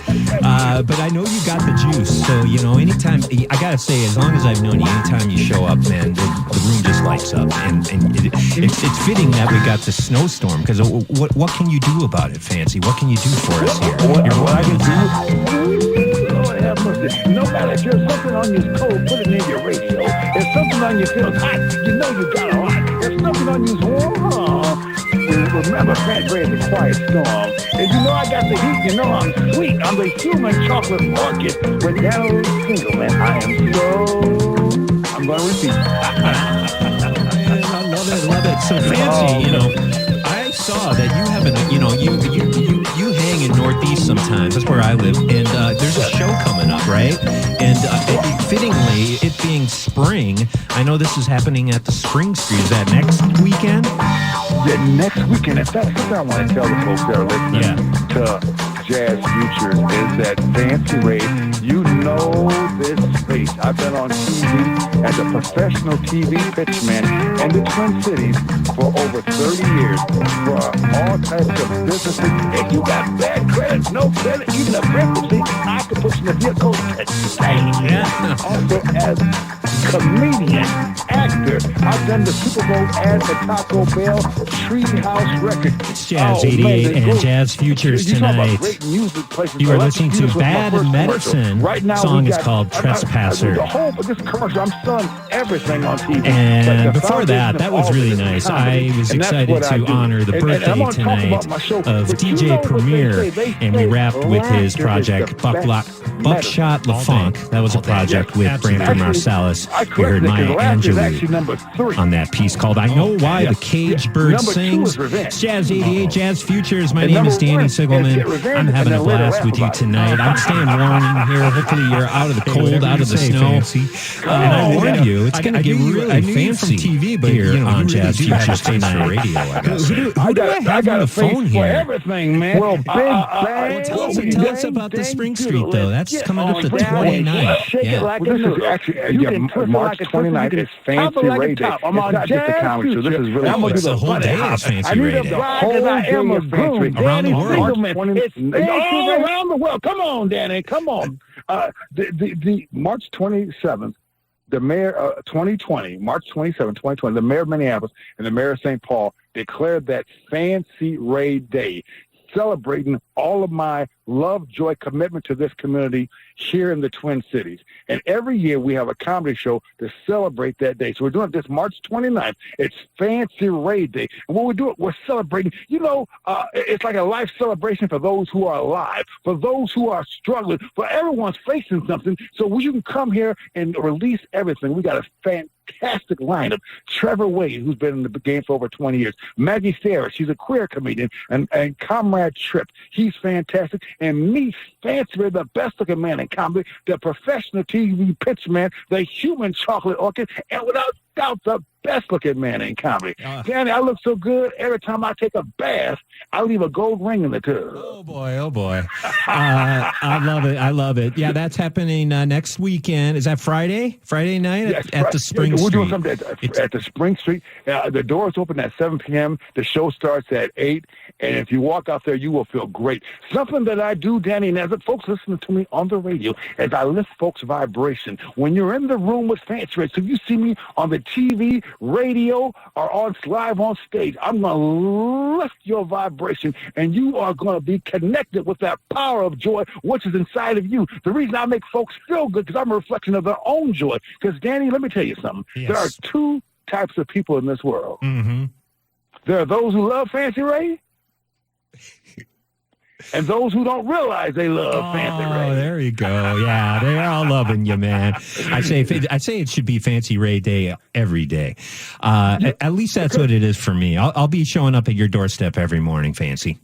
But I know you got the juice, so, you know, anytime, I gotta say, as long as I've known you, anytime you show up, man, the room just lights up. And it's fitting that we got the snowstorm, because what can you do about it, Fancy? What can you do for us here? What I can do? Lord have mercy. No matter if there's something on your cold, put it in your radio. If something on you feels hot, you know you got a lot. If something on you's warm, remember Fat Ray is a quiet storm. If you know I got the heat, you know I'm sweet. I'm the human chocolate orchid with Daniel Sigelman. I'm going to repeat. Love it. So Fancy, you know, I saw that you have you hang in Northeast sometimes. That's where I live, and there's a show coming up, right? And fittingly, it being spring, I know this is happening at the Spring Street. Is that next weekend? Yeah, next weekend. In fact, something I want to tell the folks that are listening to Jazz Futures is that Fancy Ray, you know this space. I've been on TV as a professional TV pitchman in the Twin Cities for over 30 years for all types of businesses. If you got bad credit, no credit, even a bankruptcy, I can put you in the vehicle today. Yeah. Also, as comedian, actor, I've done the Super Bowl ad for Taco Bell, Treehouse Records. It's Jazz 88 and Jazz Futures tonight. You are listening to Bad Medicine. Right now, song is called Trespasser. The whole of this commercial, I'm selling everything on TV. And before that was really nice. I was excited to honor the birthday tonight of DJ Premier, and we wrapped with his project Buckshot LaFunk. That was a project with Branford Marsalis. We heard Maya Angelou on that piece called I Know Why the Caged Bird Sings. Jazz 88, Jazz Futures. My name is Danny Sigelman. I'm having a blast with you tonight. I'm staying warm in here. Hopefully you're out of the cold, out of the snow. And I warned you, it's going to get really fancy from TV, but here on Jazz Futures tonight. Radio, I guess. Who do I have on the phone here? Everything, man. Well, tell us about the Spring Street, though. That's coming up the 29th. Yeah. Well, this is actually March 29th. It's Fancy Ray Day. It's not just a comedy show. This is really it's the whole day is Fancy Ray Day. The whole day is Fancy Ray Day. Around the world. All around the world. Come on, Danny. Come on. The March 27th, the mayor, 2020, March 27, 2020, the mayor of Minneapolis and the mayor of St. Paul declared that Fancy Ray Day. celebrating all of my love, joy, commitment to this community here in the Twin Cities. And every year we have a comedy show to celebrate that day. So we're doing it this March 29th. It's Fancy Ray Day. And when we do it, we're celebrating. It's like a life celebration for those who are alive, for those who are struggling, for everyone's facing something. So you can come here and release everything. We got a fantastic lineup. Trevor Wade, who's been in the game for over 20 years. Maggie Sarah, she's a queer comedian. And Comrade Tripp, he's fantastic. And me, Fancy Ray, the best-looking man in comedy, the professional TV pitch man, the human chocolate orchid, and without doubt, the best-looking man in comedy. Danny, I look so good. Every time I take a bath, I leave a gold ring in the tub. Oh, boy. I love it. Yeah, that's happening next weekend. Is that Friday? Friday night at the Spring Street? We're doing something at the Spring Street. The doors open at 7 p.m. The show starts at 8. And if you walk out there, you will feel great. Something that I do, Danny, and as folks listening to me on the radio, as I lift folks' vibration. When you're in the room with Fancy Ray, so you see me on the TV, radio, or live on stage, I'm going to lift your vibration, and you are going to be connected with that power of joy, which is inside of you. The reason I make folks feel good, because I'm a reflection of their own joy. Because, Danny, let me tell you something. Yes. There are two types of people in this world. Mm-hmm. There are those who love Fancy Ray, and those who don't realize they love Fancy Ray. Oh, there you go. Yeah, they're all loving you, man. I say it should be Fancy Ray Day every day. At least that's what it is for me. I'll be showing up at your doorstep every morning, Fancy.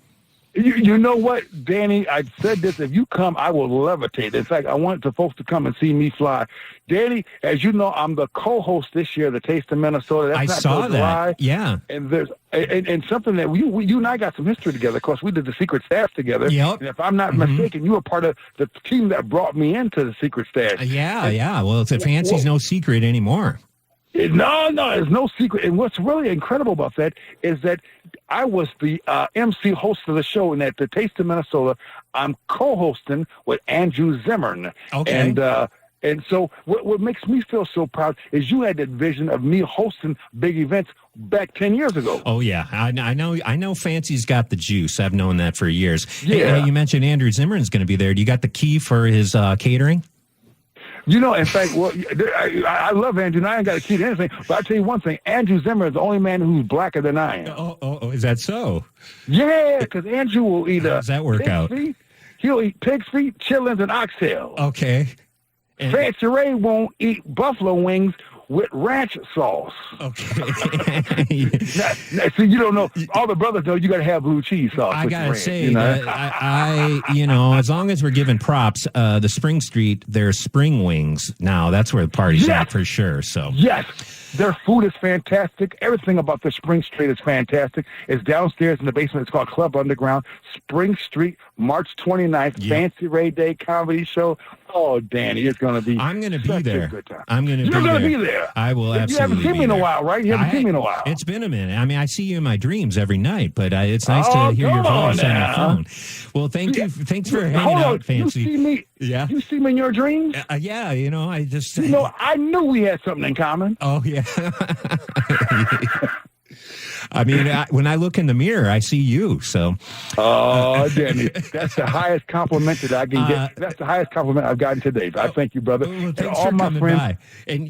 You know what, Danny? I said this. If you come, I will levitate. In fact, I want the folks to come and see me fly. Danny, as you know, I'm the co-host this year of the Taste of Minnesota. I saw that. Yeah. And there's and something that you and I got some history together. Of course, we did the Secret Stash together. Yep. And if I'm not mistaken, you were part of the team that brought me into the Secret Stash. Yeah. Well, Fancy's no secret anymore. No, it's no secret. And what's really incredible about that is that I was the MC host of the show, and at the Taste of Minnesota, I'm co-hosting with Andrew Zimmern. Okay. And so what makes me feel so proud is you had that vision of me hosting big events back 10 years ago. Oh, yeah. I know Fancy's got the juice. I've known that for years. Yeah. Hey, you mentioned Andrew Zimmern's going to be there. Do you got the key for his catering? In fact, I love Andrew, and I ain't got a key to anything, but I'll tell you one thing. Andrew Zimmer is the only man who's blacker than I am. Oh, is that so? Yeah, because Andrew will eat How does that work out? He'll eat pig's feet, chitlins, and oxtail. Okay. Fancy Ray won't eat buffalo wings with ranch sauce. Okay. now, see, you don't know. All the brothers know you got to have blue cheese sauce. I got to say, as long as we're giving props, the Spring Street, there's spring wings now. That's where the party's at for sure. So yes. Their food is fantastic. Everything about the Spring Street is fantastic. It's downstairs in the basement. It's called Club Underground. Spring Street, March 29th, Yep. Fancy Ray Day comedy show. Oh, Danny, it's going to be I'm going to be there. Good time. I'm going to be there. You're going to be there. I will absolutely You haven't seen me in a while, right? You haven't seen me in a while. It's been a minute. I mean, I see you in my dreams every night, but it's nice to hear your voice on the phone. Well, thank you. Thanks for hanging out, Fancy. You see me? Yeah. You see me in your dreams? Yeah, I just... I knew we had something in common. Oh, yeah. I mean, when I look in the mirror, I see you. So, Danny, that's the highest compliment that I can get. That's the highest compliment I've gotten today. I thank you, brother. Well, thanks for coming by. And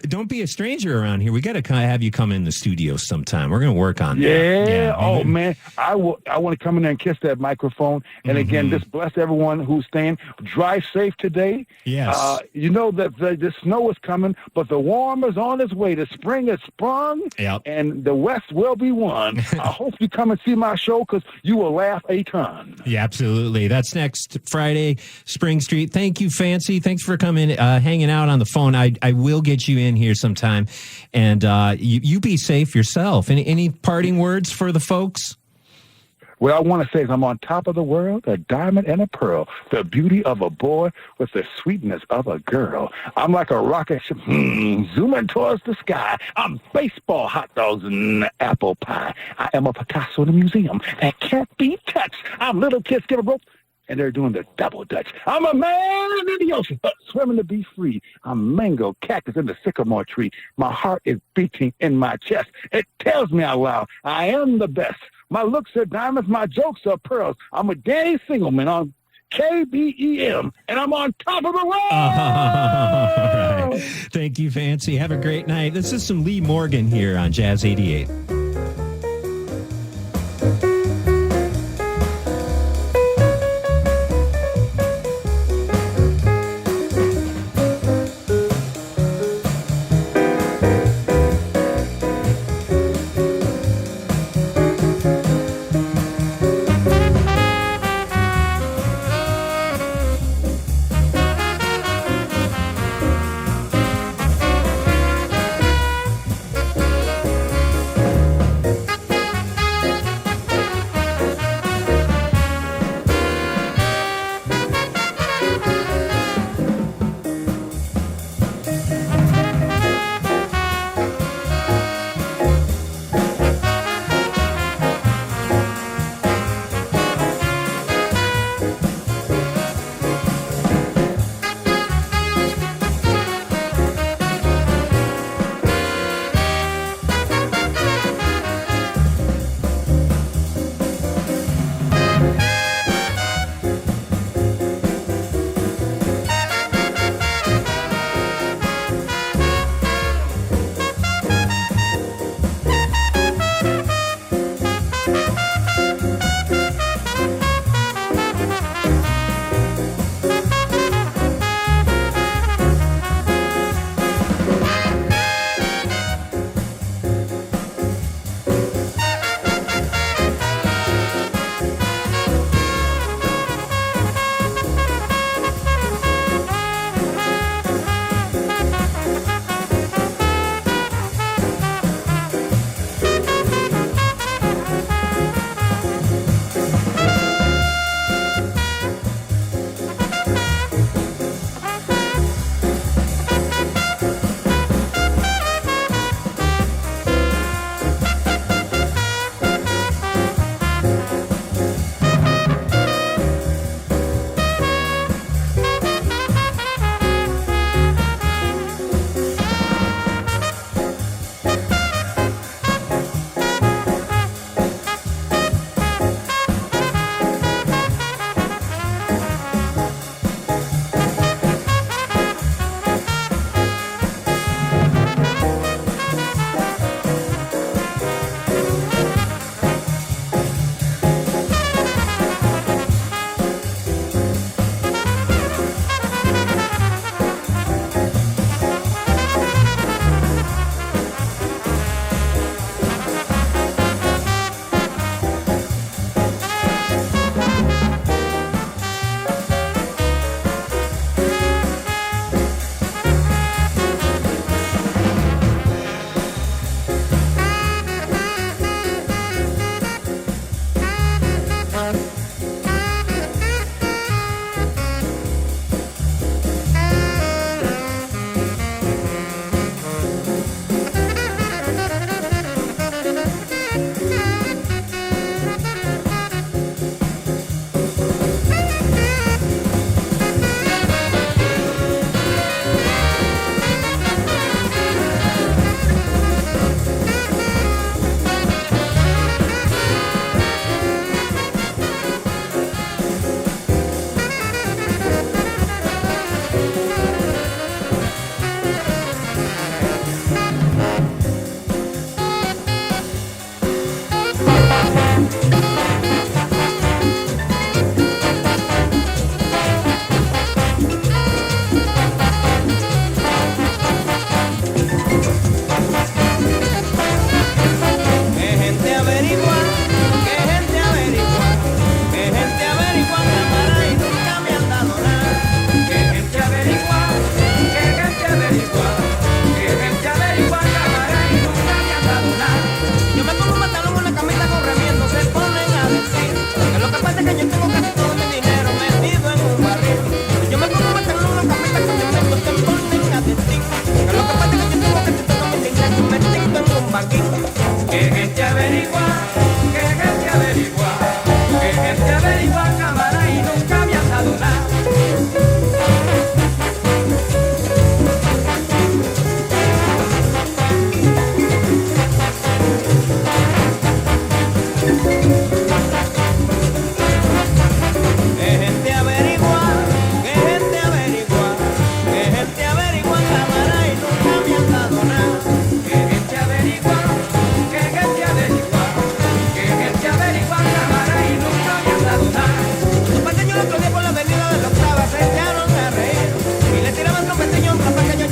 don't be a stranger around here. We got to have you come in the studio sometime. We're going to work on that. Yeah. Oh man, I want to come in there and kiss that microphone. And again, just bless everyone who's staying. Drive safe today. Yes. You know that the snow is coming, but the warm is on its way. The spring is sprung. Yep. And the West will be won. I hope you come and see my show because you will laugh a ton. Yeah, absolutely. That's next Friday, Spring Street. Thank you, Fancy. Thanks for coming, hanging out on the phone. I will get you in here sometime. And you be safe yourself. Any parting words for the folks? What I want to say is I'm on top of the world, a diamond and a pearl, the beauty of a boy with the sweetness of a girl. I'm like a rocket ship zooming towards the sky. I'm baseball, hot dogs, and apple pie. I am a Picasso in a museum that can't be touched. I'm little kids give a rope and they're doing the double dutch. I'm a man in the ocean, swimming to be free. I'm mango cactus in the sycamore tree. My heart is beating in my chest. It tells me out loud, I am the best. My looks are diamonds, my jokes are pearls. I'm a Danny Sigelman on KBEM, and I'm on top of the world. All right. Thank you, Fancy. Have a great night. This is some Lee Morgan here on Jazz 88.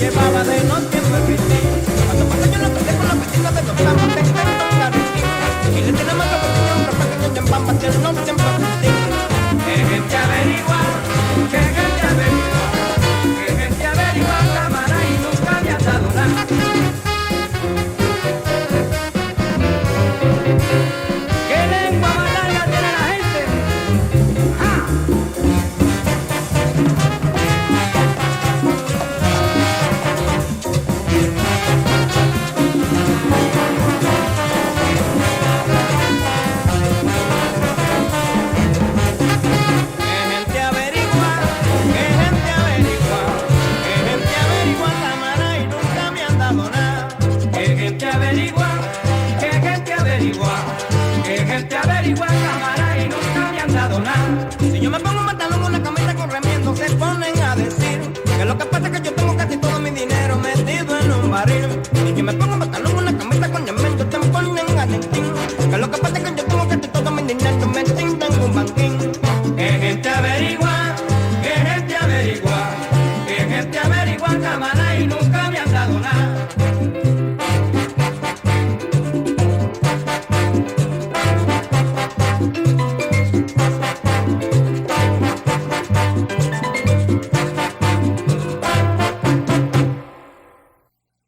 llevaba de no tiempo en vivir. Cuando yo lo toqué con la piscina de los planos, te canto la riquín. Y le tiene más pequeño en pampa, que no tiempo en vivir. Que gente averigua, que gente averigua, que gente averigua, cámara y nunca me ha dado nada. ¿Qué lengua más larga tiene la gente? ¡Ja! Si yo me pongo un pantalón, una camisa con remiendo, se ponen a decir que lo que pasa es que yo tengo casi todo mi dinero metido en un barril. Si yo me pongo un pantalón, una camisa con remiendo, se ponen a decir que lo que pasa es que yo tengo casi todo mi dinero metido en un banquín. Que gente averigua, que gente averigua, que gente averigua, cámara y nunca me han dado nada.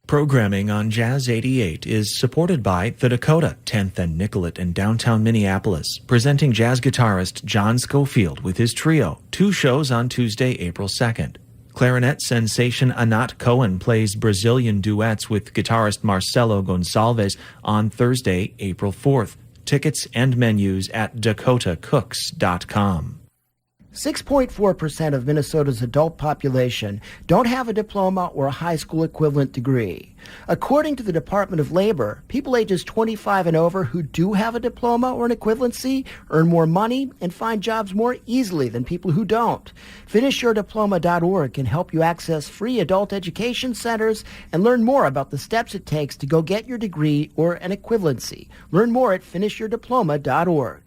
Programming on Jazz 88 is supported by The Dakota, 10th and Nicollet in downtown Minneapolis, presenting jazz guitarist John Schofield with his trio, 2 shows on Tuesday, April 2nd. Clarinet sensation Anat Cohen plays Brazilian duets with guitarist Marcelo Gonçalves on Thursday, April 4th. Tickets and menus at dakotacooks.com. 6.4% of Minnesota's adult population don't have a diploma or a high school equivalent degree. According to the Department of Labor, people ages 25 and over who do have a diploma or an equivalency earn more money and find jobs more easily than people who don't. FinishYourDiploma.org can help you access free adult education centers and learn more about the steps it takes to go get your degree or an equivalency. Learn more at FinishYourDiploma.org.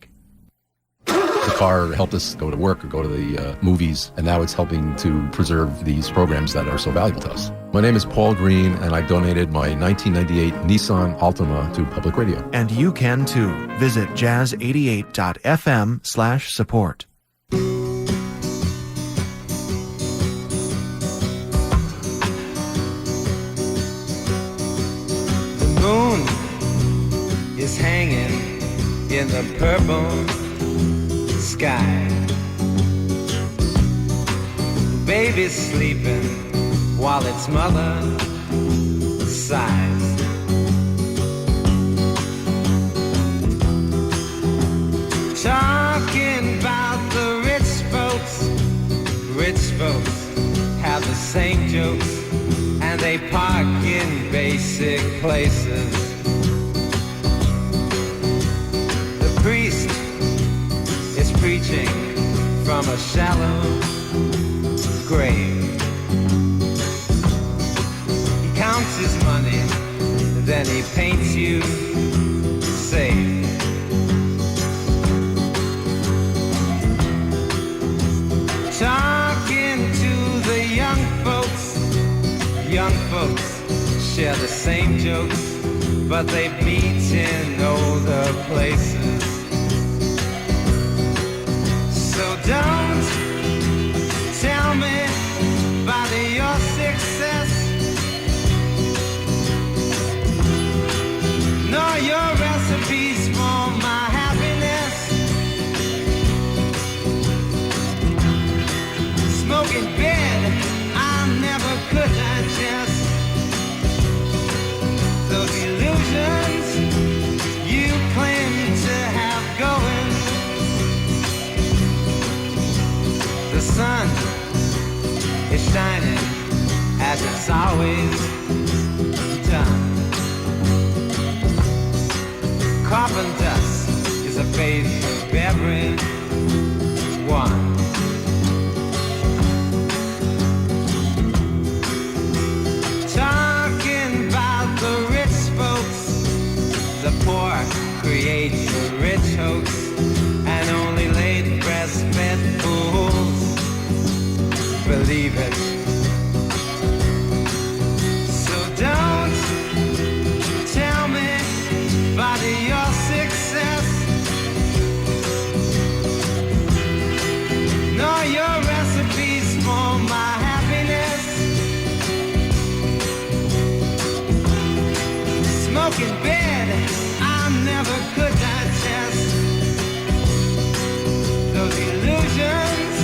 The car helped us go to work or go to the movies, and now it's helping to preserve these programs that are so valuable to us. My name is Paul Green, and I donated my 1998 Nissan Altima to public radio. And you can too. Visit jazz88.fm/support. The moon is hanging in the purple sky. Baby's sleeping while its mother sighs. Talking about the rich folks have the same jokes, and they park in basic places. The priest is preaching from a shallow grave. He counts his money, then he paints you safe. Talking to the young folks share the same jokes, but they meet in older places. So don't tell me about your success, nor your recipes for my happiness. Smoking bed, I never could digest. Those illusions you claim to have going. The sun is shining as it's always done. Carbon dust is a base of everyone. Talking about the rich folks, the poor create the rich hoax, and only late breastfed fools believe it. broken bed I never could digest. Those illusions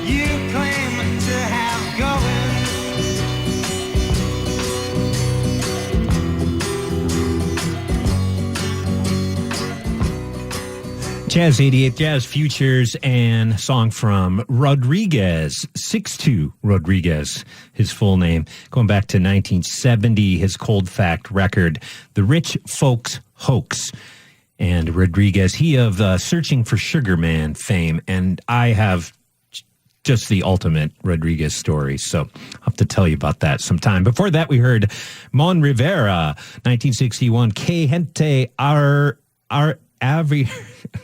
you claim to have going. Jazz 88, Jazz Futures, and a song from Rodriguez, 6'2" Rodriguez, his full name, going back to 1970, his Cold Fact record, The Rich Folks Hoax. And Rodriguez, he of Searching for Sugar Man fame, and I have just the ultimate Rodriguez story, so I'll have to tell you about that sometime. Before that, we heard Mon Rivera, 1961, Que Gente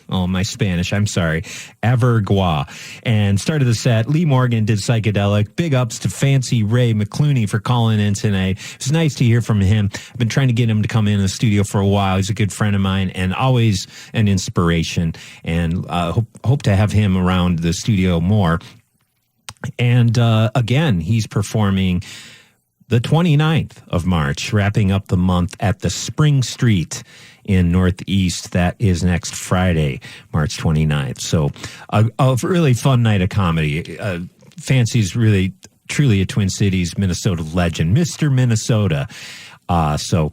oh, my Spanish, I'm sorry, Avergua. And started the set, Lee Morgan did Psychedelic. Big ups to Fancy Ray McClooney for calling in tonight. It was nice to hear from him. I've been trying to get him to come in the studio for a while. He's a good friend of mine and always an inspiration. And hope to have him around the studio more. And again, he's performing the 29th of March, wrapping up the month at the Spring Street in Northeast. That is next Friday, March 29th. So a really fun night of comedy. Fancy's really, truly a Twin Cities, Minnesota legend, Mr. Minnesota. So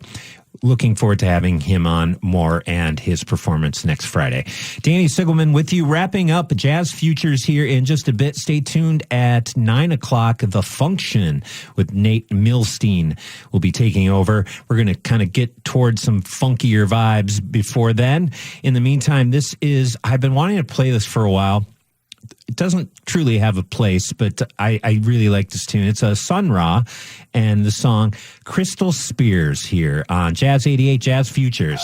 looking forward to having him on more and his performance next Friday. Danny Sigelman with you, wrapping up Jazz Futures here in just a bit. Stay tuned at 9 o'clock. The Function with Nate Milstein will be taking over. We're going to kind of get towards some funkier vibes before then. In the meantime, I've been wanting to play this for a while. It doesn't truly have a place, but I really like this tune. It's a Sun Ra and the song Crystal Spears here on Jazz 88 Jazz Futures.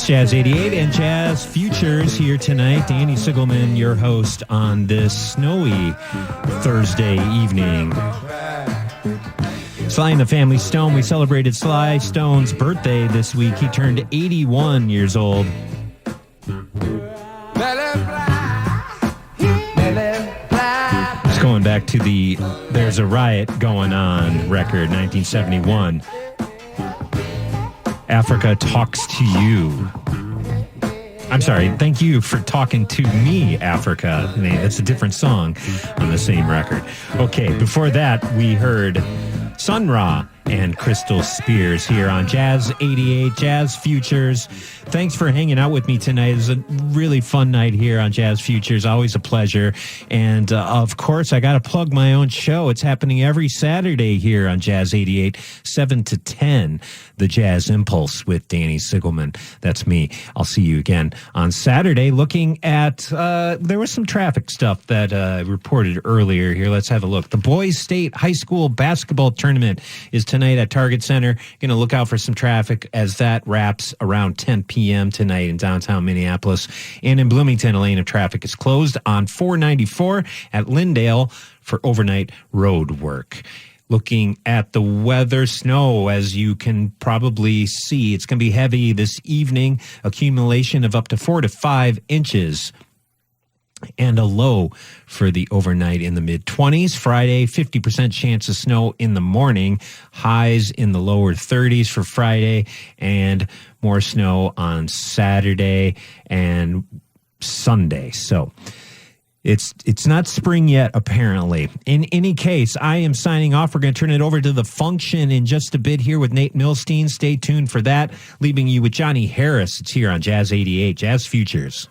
Jazz 88 and Jazz Futures here tonight. Danny Sigelman, your host on this snowy Thursday evening. Sly and the Family Stone. We celebrated Sly Stone's birthday this week. He turned 81 years old. It's going back to the There's a Riot Going On record, 1971. Africa Talks to You. I'm sorry, thank you for talking to me, Africa. I mean, it's a different song on the same record. Okay, before that, we heard Sun Ra and Crystal Spears here on Jazz 88, Jazz Futures. Thanks for hanging out with me tonight. It was a really fun night here on Jazz Futures. Always a pleasure. And, of course, I got to plug my own show. It's happening every Saturday here on Jazz 88, 7 to 10, The Jazz Impulse with Danny Sigelman. That's me. I'll see you again on Saturday looking at, there was some traffic stuff that reported earlier here. Let's have a look. The Boys State High School Basketball Tournament is tonight at Target Center. Going to look out for some traffic as that wraps around 10 p.m. tonight in downtown Minneapolis. And in Bloomington, a lane of traffic is closed on 494 at Lyndale for overnight road work. Looking at the weather, snow, as you can probably see, it's going to be heavy this evening. Accumulation of up to 4 to 5 inches. And a low for the overnight in the mid-20s. Friday, 50% chance of snow in the morning. Highs in the lower 30s for Friday. And more snow on Saturday and Sunday. So it's not spring yet, apparently. In any case, I am signing off. We're going to turn it over to The Function in just a bit here with Nate Milstein. Stay tuned for that. Leaving you with Johnny Harris. It's here on Jazz 88, Jazz Futures.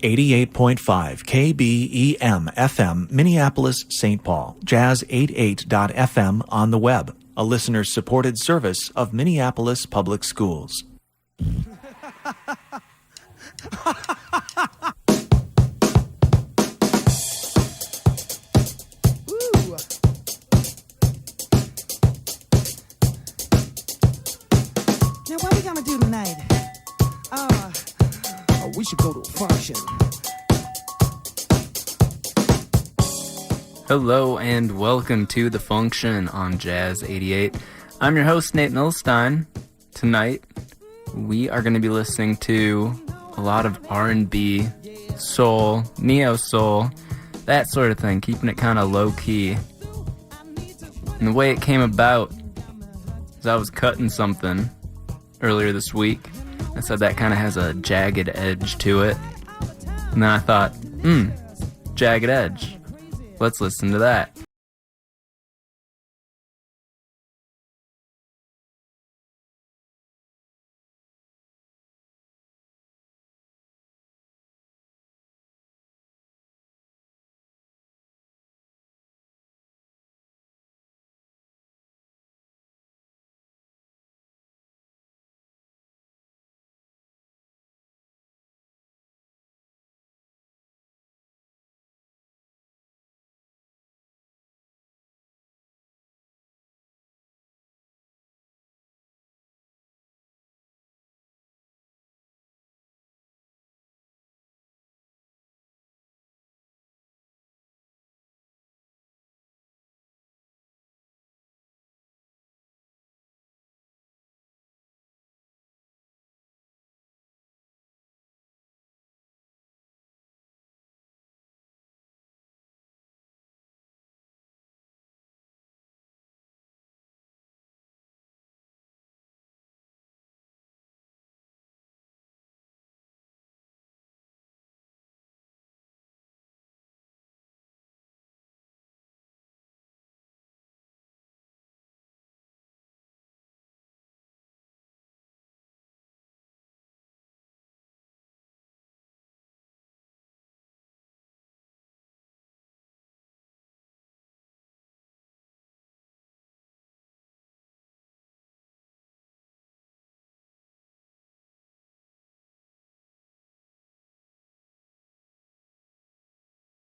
88.5 KBEM FM, Minneapolis, St. Paul. Jazz88.fm on the web. A listener-supported service of Minneapolis Public Schools. Now, what we gonna do tonight? We should go to a function. Hello and welcome to The Function on Jazz 88. I'm your host, Nate Milstein. Tonight, we are going to be listening to a lot of R&B, soul, neo-soul, that sort of thing, keeping it kind of low-key. And the way it came about is I was cutting something earlier this week. I said that kind of has a jagged edge to it. And then I thought, jagged edge. Let's listen to that.